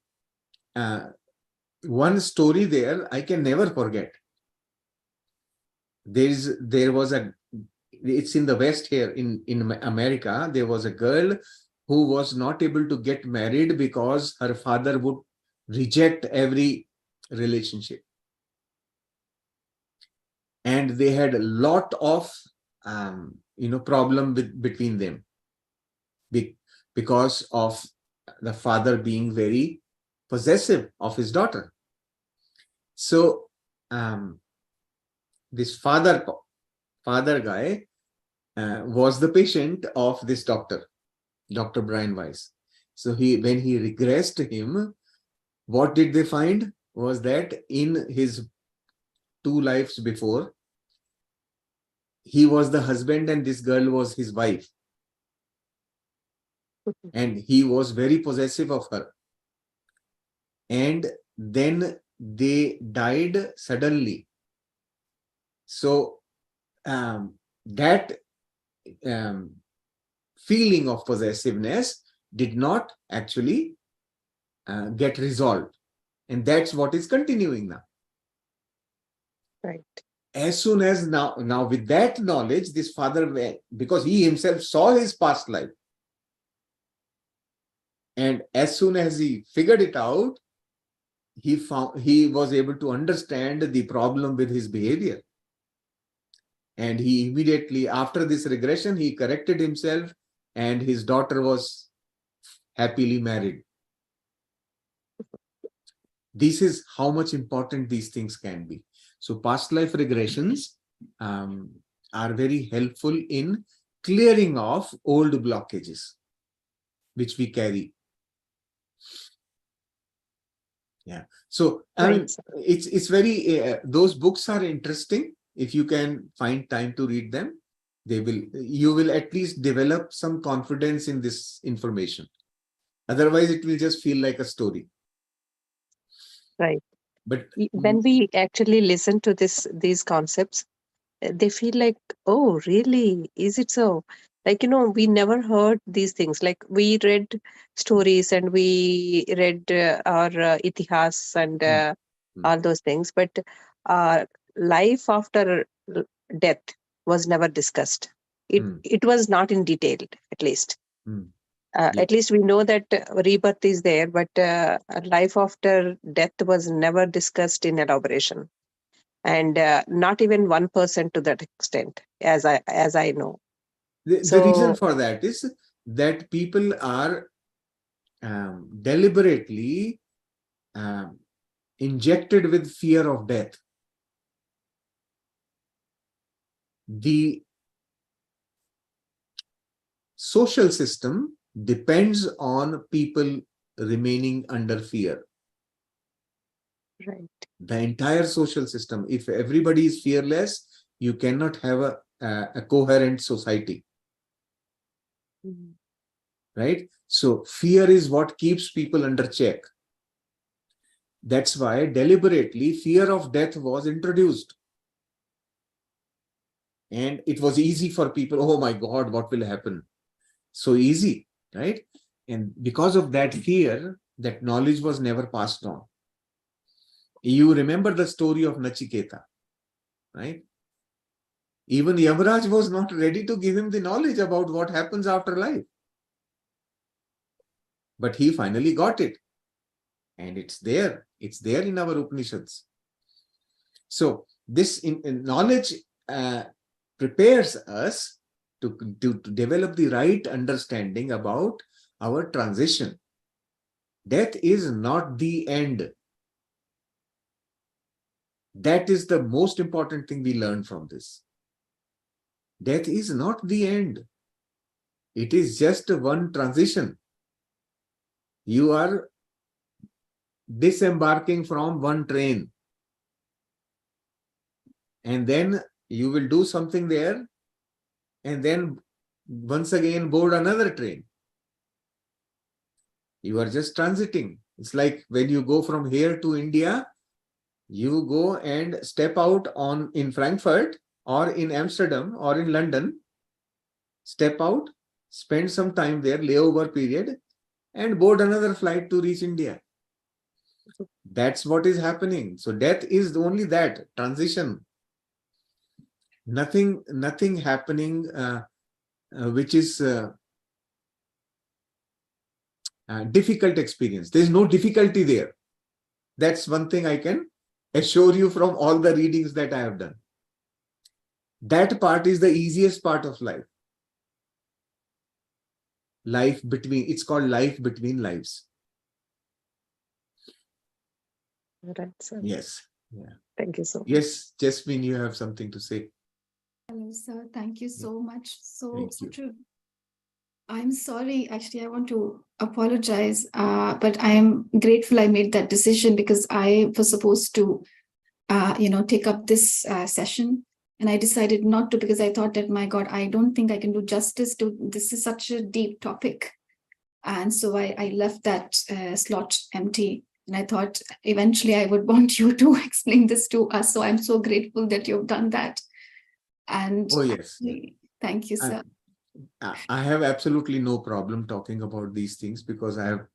one story there I can never forget. There was it's in the West here in America. There was a girl who was not able to get married because her father would reject every relationship. And they had a lot of problem between them because of the father being very possessive of his daughter. So this father guy was the patient of this doctor, Dr. Brian Weiss. So when he regressed him, what did they find? Was that in his 2 lives before, he was the husband and this girl was his wife. And he was very possessive of her. And then they died suddenly. So that feeling of possessiveness did not actually get resolved. And that's what is continuing now. Right. As soon as now with that knowledge, this father, because he himself saw his past life, and as soon as he figured it out, he was able to understand the problem with his behavior. And he immediately, after this regression, he corrected himself and his daughter was happily married. This is how much important these things can be. So past life regressions are very helpful in clearing off old blockages which we carry. Yeah. So Right. it's very those books are interesting. If you can find time to read them, you will at least develop some confidence in this information. Otherwise, it will just feel like a story. Right. But When we actually listen to these concepts, they feel like, oh, really? Is it so? Like, we never heard these things. Like, we read stories and we read our itihas and all those things, but life after death was never discussed. It was not in detail, at least. At least we know that rebirth is there, but life after death was never discussed in elaboration. And not even 1% to that extent, as I know. The reason for that is that people are deliberately injected with fear of death. The social system depends on people remaining under fear. Right. The entire social system, if everybody is fearless, you cannot have a coherent society. Right? So fear is what keeps people under check. That's why deliberately fear of death was introduced. And it was easy for people, oh my God, what will happen? So easy, right? And because of that fear, that knowledge was never passed on. You remember the story of Nachiketa, right? Even Yamaraj was not ready to give him the knowledge about what happens after life. But he finally got it. And it's there. It's there in our Upanishads. So this knowledge prepares us to develop the right understanding about our transition. Death is not the end. That is the most important thing we learn from this. Death is not the end. It is just one transition. You are disembarking from one train. And then you will do something there. And then once again board another train. You are just transiting. It's like when you go from here to India, you go and step out in Frankfurt or in Amsterdam or in London, step out, spend some time there, layover period, and board another flight to reach India. That's what is happening. So death is only that, transition. Nothing happening which is difficult experience. There's no difficulty there. That's one thing I can assure you from all the readings that I have done. That part is the easiest part of life. It's called life between lives. Right, sir. Yes. Yeah. Thank you so much. Yes, Jasmine, you have something to say. Hello, sir. Thank you so much. So, Thank you. such a I'm sorry. Actually, I want to apologize, but I am grateful I made that decision because I was supposed to, take up this session, and I decided not to because I thought that, my God, I don't think I can do justice to this. Is such a deep topic, and so I left that slot empty. And I thought eventually I would want you to explain this to us. So I'm so grateful that you've done that. And Oh, yes. thank you, sir. I have absolutely no problem talking about these things because I have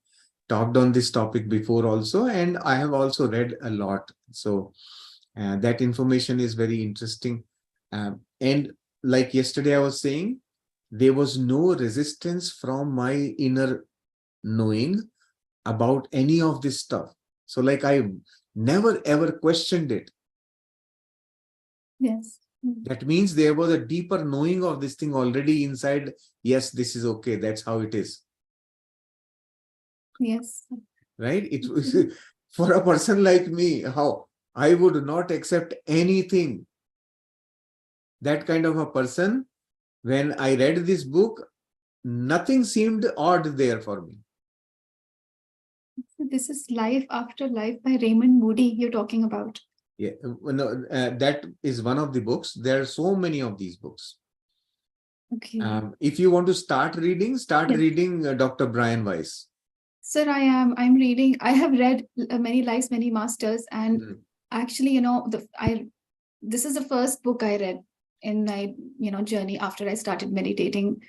talked on this topic before also, and I have also read a lot. So that information is very interesting. And like yesterday I was saying, there was no resistance from my inner knowing about any of this stuff. So like I never ever questioned it. Yes. That means there was a deeper knowing of this thing already inside. Yes, this is okay. That's how it is. Yes. Right? It was for a person like me, how I would not accept anything. That kind of a person, when I read this book, nothing seemed odd there for me. This is Life After Life by Raymond Moody you're talking about. Yeah, no, that is one of the books. There are so many of these books. Okay. If you want to start reading, Yes. reading Dr. Brian Weiss. Sir, I'm reading. I have read Many Lives, Many Masters, and actually, this is the first book I read in my journey after I started meditating,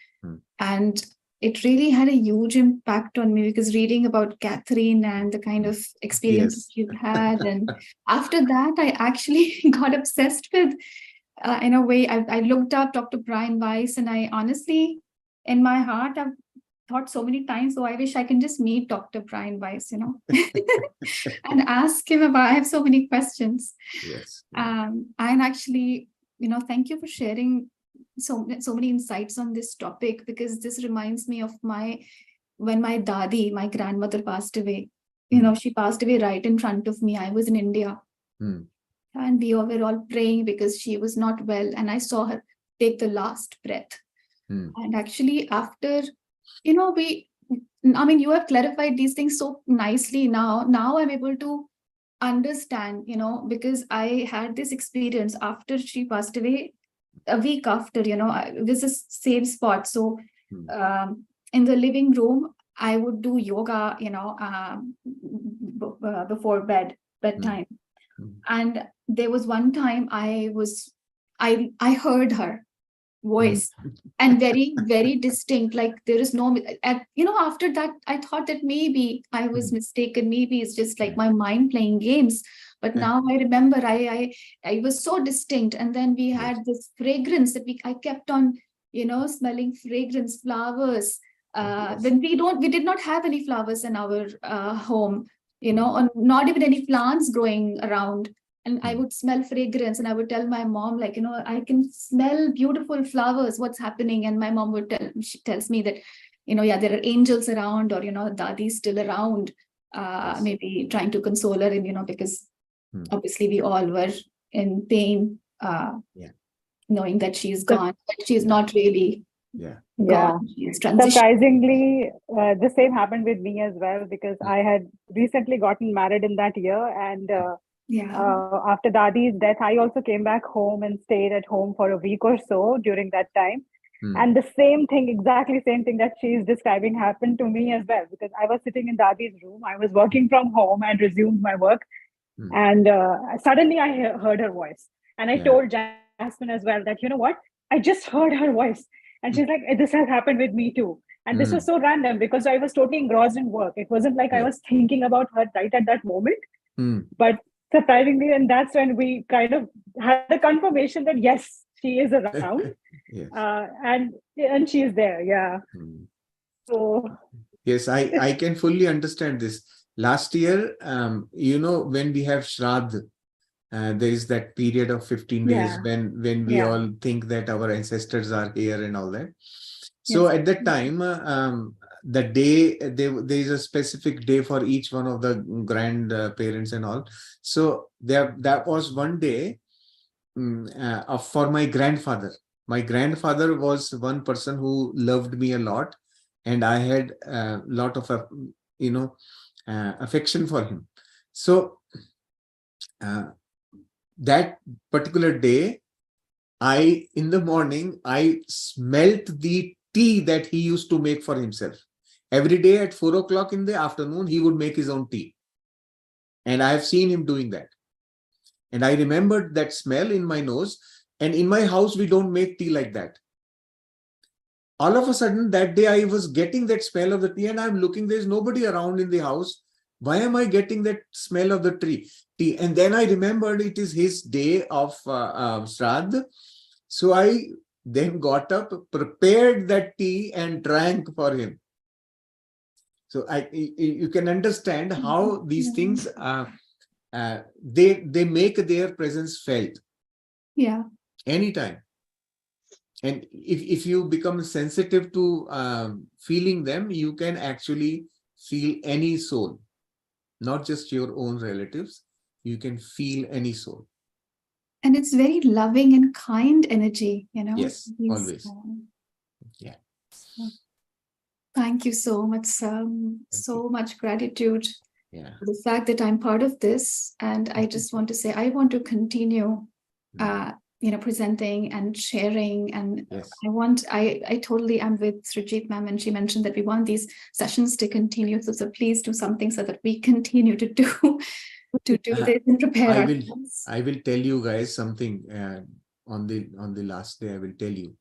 and it really had a huge impact on me because reading about Catherine and the kind of experiences you've had, and after that, I actually got obsessed with. In a way, I looked up Dr. Brian Weiss, and I honestly, in my heart, I've thought so many times, I wish I can just meet Dr. Brian Weiss, and ask him about. I have so many questions. Yes. And actually, thank you for sharing so many insights on this topic, because this reminds me of when my dadi, my grandmother, passed away. She passed away right in front of me. I was in India. And we all were all praying because she was not well, and I saw her take the last breath. And actually, after, you have clarified these things so nicely now. Now I'm able to understand, because I had this experience after she passed away. A week after, this is same spot. So in the living room, I would do yoga, before bedtime. And there was one time I heard her voice, and very, very distinct, like there is no, after that I thought that maybe I was mistaken, maybe it's just like my mind playing games. But now I remember I was so distinct. And then we had this fragrance that I kept on smelling fragrance, flowers, when we did not have any flowers in our home, or not even any plants growing around. And I would smell fragrance, and I would tell my mom, like, I can smell beautiful flowers. What's happening? And my mom she tells me that, yeah, there are angels around, or, Dadi's still around, maybe trying to console her, and, because obviously we all were in pain, knowing that she's gone, but she's not really gone. She's transitioned. Surprisingly, the same happened with me as well, because I had recently gotten married in that year, and after Dadi's death, I also came back home and stayed at home for a week or so during that time. And the same thing, exactly same thing that she's describing happened to me as well, because I was sitting in Dadi's room. I was working from home and resumed my work. And suddenly I heard her voice. And I told Jasmine as well that, you know what, I just heard her voice. And she's like, this has happened with me too. And this was so random because I was totally engrossed in work. It wasn't like I was thinking about her right at that moment. But surprisingly, and that's when we kind of had a confirmation that yes, she is around. And she is there. So yes, I can fully understand this. Last year, when we have Shraddh, there is that period of 15 days when we all think that our ancestors are here and all that. So at that time, the day, there is a specific day for each one of the grandparents and all. So that was one day for my grandfather. My grandfather was one person who loved me a lot. and I had a lot of, affection for him. So that particular day, in the morning, I smelt the tea that he used to make for himself. Every day at 4 o'clock in the afternoon, he would make his own tea. And I have seen him doing that. And I remembered that smell in my nose. And in my house, we don't make tea like that. All of a sudden, that day, I was getting that smell of the tea, and I'm looking, there's nobody around in the house. Why am I getting that smell of the tea? And then I remembered it is his day of Shraddha. So I then got up, prepared that tea, and drank for him. So you can understand how these things, they make their presence felt. Yeah. Anytime. And if you become sensitive to feeling them, you can actually feel any soul, not just your own relatives. You can feel any soul. And it's very loving and kind energy, Yes, always. Yeah. Thank you so much, sir. So much gratitude Yeah. for the fact that I'm part of this. And I just want to say, I want to continue, presenting and sharing. And yes. I totally am with Srijit ma'am, and she mentioned that we want these sessions to continue. So please do something so that we continue to do this and prepare ourselves. I will tell you guys something on the last day. I will tell you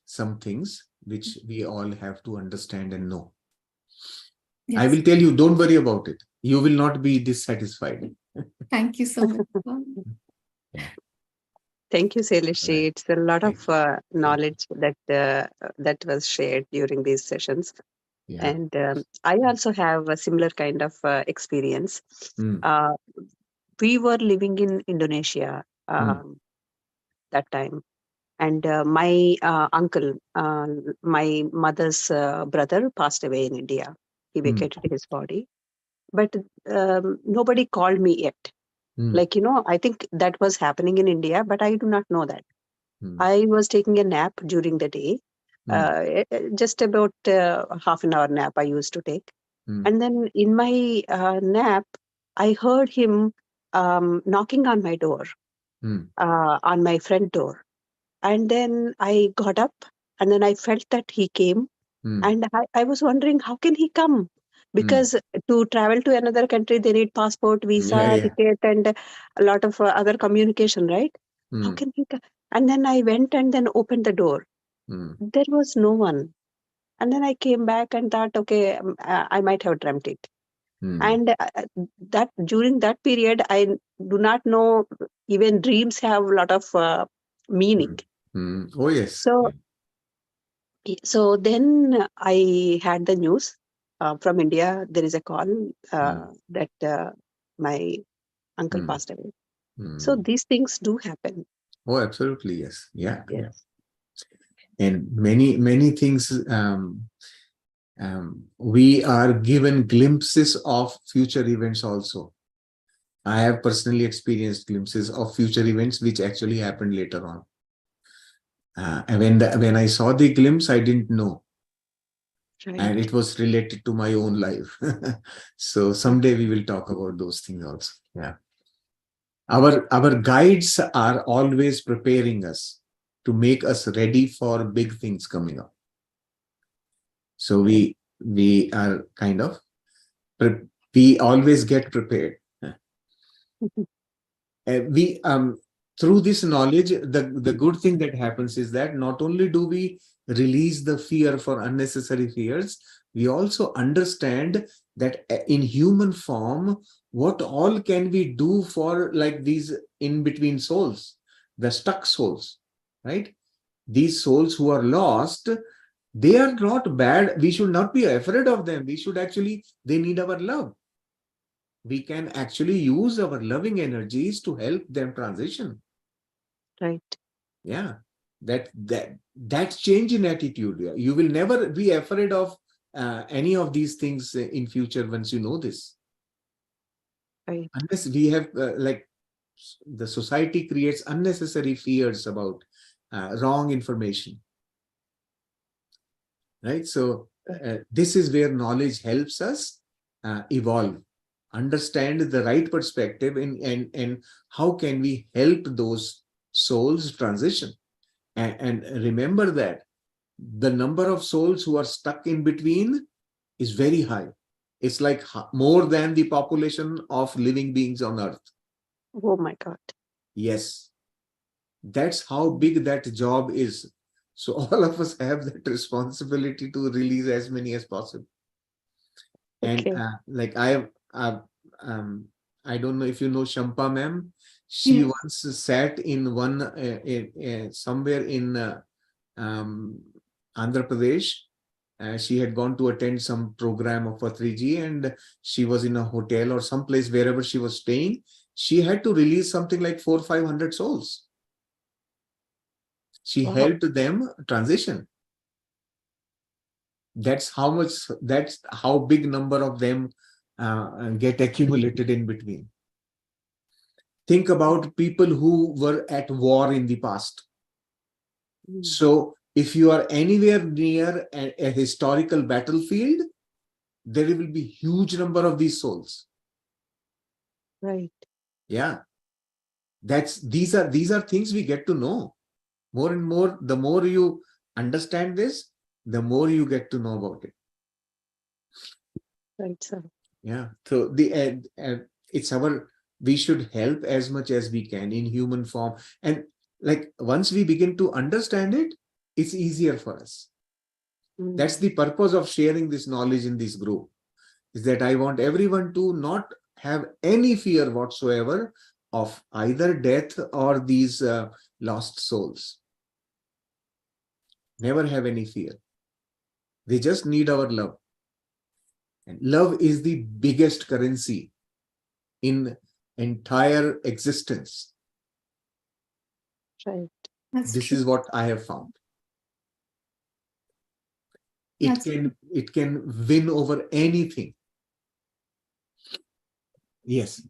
some things which we all have to understand and know. Yes. I will tell you, don't worry about it. You will not be dissatisfied. Thank you so much. Yeah. Thank you, Selishi. It's a lot of knowledge that was shared during these sessions. Yeah. And I also have a similar kind of experience. We were living in Indonesia that time. And my uncle, my mother's brother, passed away in India. He vacated his body. But nobody called me yet. Like, I think that was happening in India, but I do not know that. I was taking a nap during the day, just about half an hour nap I used to take. And then in my nap, I heard him knocking on my door, on my front door. And then I got up, and then I felt that he came. And I was wondering, how can he come? Because to travel to another country, they need passport, visa, ticket, and a lot of other communication, right? How can he come? And then I went and then opened the door. There was no one. And then I came back and thought, okay, I might have dreamt it. And that during that period, I do not know, even dreams have a lot of meaning. Oh, yes. So then I had the news from India. There is a call that my uncle passed away. So these things do happen. Oh, absolutely. Yes. Yeah. Yes. And many things, we are given glimpses of future events also. I have personally experienced glimpses of future events which actually happened later on. And when I saw the glimpse, I didn't know. Right. And it was related to my own life. So someday we will talk about those things also. Yeah. Our guides are always preparing us to make us ready for big things coming up. So we are kind of, we always get prepared. Through this knowledge, the good thing that happens is that not only do we release the fear for unnecessary fears, we also understand that in human form, what all can we do for like these in-between souls, the stuck souls, right? These souls who are lost, they are not bad. We should not be afraid of them. We should actually, they need our love. We can actually use our loving energies to help them transition. Right. Yeah. That's change in attitude. You will never be afraid of any of these things in future once you know this. Right. Unless we have like the society creates unnecessary fears about wrong information. Right. So this is where knowledge helps us evolve, understand the right perspective, and how can we help those souls transition. And remember that the number of souls who are stuck in between is very high. It's like more than the population of living beings on earth. Oh my God. Yes, that's how big that job is. So all of us have that responsibility to release as many as possible. And Okay. like I don't know if you know Shampa ma'am. She once sat in one somewhere in Andhra Pradesh. She had gone to attend some program of a 3G, and she was in a hotel or someplace wherever she was staying. She had to release something like 400-500 souls. She Wow. helped them transition. That's how big number of them get accumulated in between. Think about people who were at war in the past. So if you are anywhere near a historical battlefield, there will be huge number of these souls. Right. Yeah. These are things we get to know. More and more, the more you understand this, the more you get to know about it. Right, sir. Yeah. So we should help as much as we can in human form. And like once we begin to understand it, it's easier for us. That's the purpose of sharing this knowledge in this group, is that I want everyone to not have any fear whatsoever of either death or these lost souls. Never have any fear. They just need our love. And love is the biggest currency in entire existence. Right. This is what I have found. It can win over anything. Yes.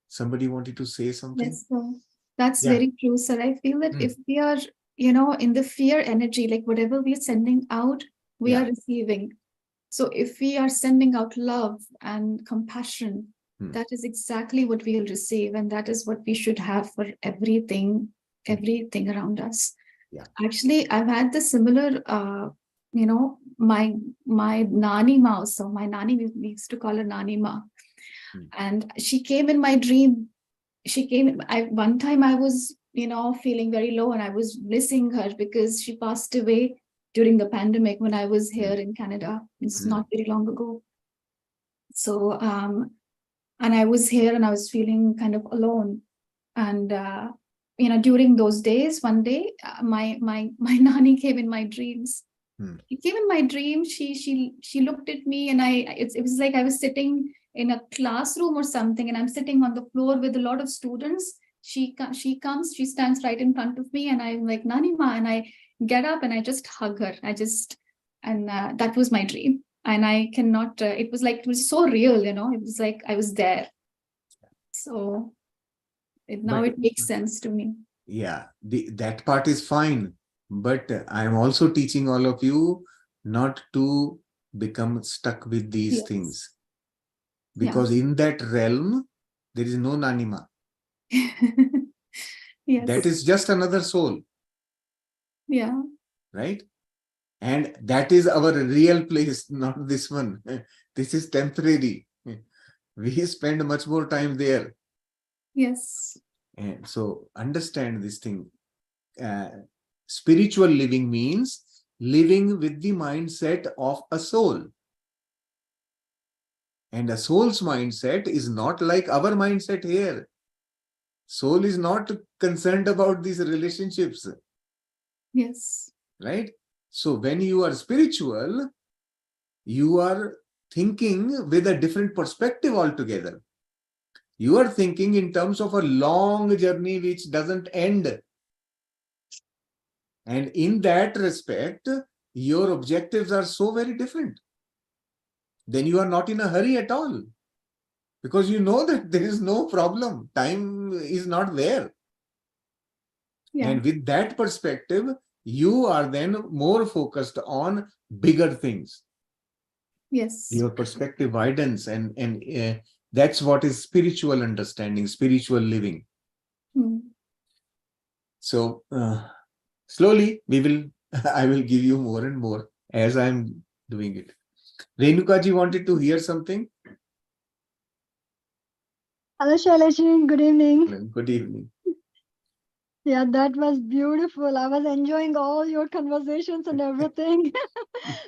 Somebody wanted to say something? Yes, so that's Yeah. very true, sir. I feel that if we are, in the fear energy, like whatever we are sending out, we are receiving. So if we are sending out love and compassion, that is exactly what we will receive. And that is what we should have for everything around us. Yeah. Actually, I've had the similar, my nani ma also, my nani, we used to call her Nani Ma. And she came in my dream. One time I was, feeling very low, and I was missing her because she passed away during the pandemic when I was here in Canada. It's not very long ago. So, and I was here and I was feeling kind of alone. And, during those days, one day, my Nani came in my dreams. She came in my dream. She looked at me, and it was like I was sitting in a classroom or something, and I'm sitting on the floor with a lot of students. She stands right in front of me, and I'm like, Nani Ma, and I get up and I just hug her. That was my dream. And I cannot, it was so real, it was like I was there. So now it makes sense to me. Yeah, that part is fine. But I'm also teaching all of you not to become stuck with these things. Because in that realm, there is no Nanima. Yes. That is just another soul. Yeah. Right? And that is our real place, not this one. This is temporary. We spend much more time there. Yes. And so understand this thing. Spiritual living means living with the mindset of a soul. And a soul's mindset is not like our mindset here. Soul is not concerned about these relationships. Yes. Right? So when you are spiritual, you are thinking with a different perspective altogether. You are thinking in terms of a long journey which doesn't end. And in that respect, your objectives are so very different. Then you are not in a hurry at all. Because you know that there is no problem. Time is not there. Yeah. And with that perspective, you are then more focused on bigger things. Yes. Your perspective widens, and that's what is spiritual understanding, spiritual living. So slowly I will give you more and more as I'm doing it. Renukaji wanted to hear something. Hello, Shailaji. Good evening. Good evening. Yeah, that was beautiful. I was enjoying all your conversations and everything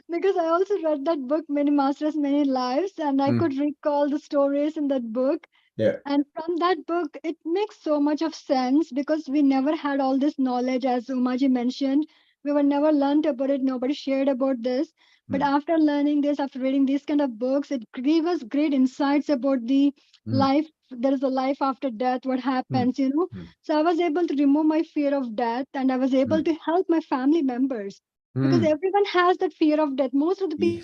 because I also read that book, Many Masters, Many Lives, and I could recall the stories in that book. Yeah. And from that book, it makes so much of sense because we never had all this knowledge, as Umaji mentioned. We were never learned about it. Nobody shared about this. But after learning this, after reading these kind of books, it gave us great insights about the life. There is a life after death, what happens, you know. So I was able to remove my fear of death, and I was able to help my family members because everyone has that fear of death. Most of the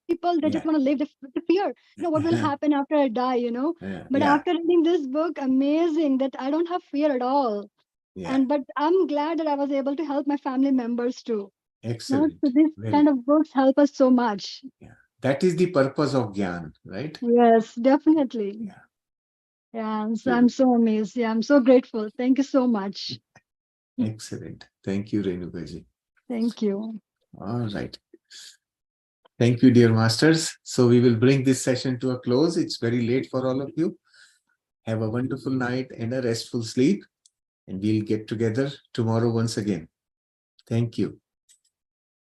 people, they just want to live the fear, you know, what will happen after I die, you know. But after reading this book, amazing that I don't have fear at all. But I'm glad that I was able to help my family members too. Excellent. So these kind of books help us so much. Yeah. That is the purpose of Gyan, right? Yes, definitely. Yeah, I'm so amazed. Yeah, I'm so grateful. Thank you so much. Excellent. Thank you, Renukaji. Thank you. All right. Thank you, dear masters. So we will bring this session to a close. It's very late for all of you. Have a wonderful night and a restful sleep. And we'll get together tomorrow once again. Thank you.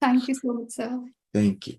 Thank you so much, sir. Thank you.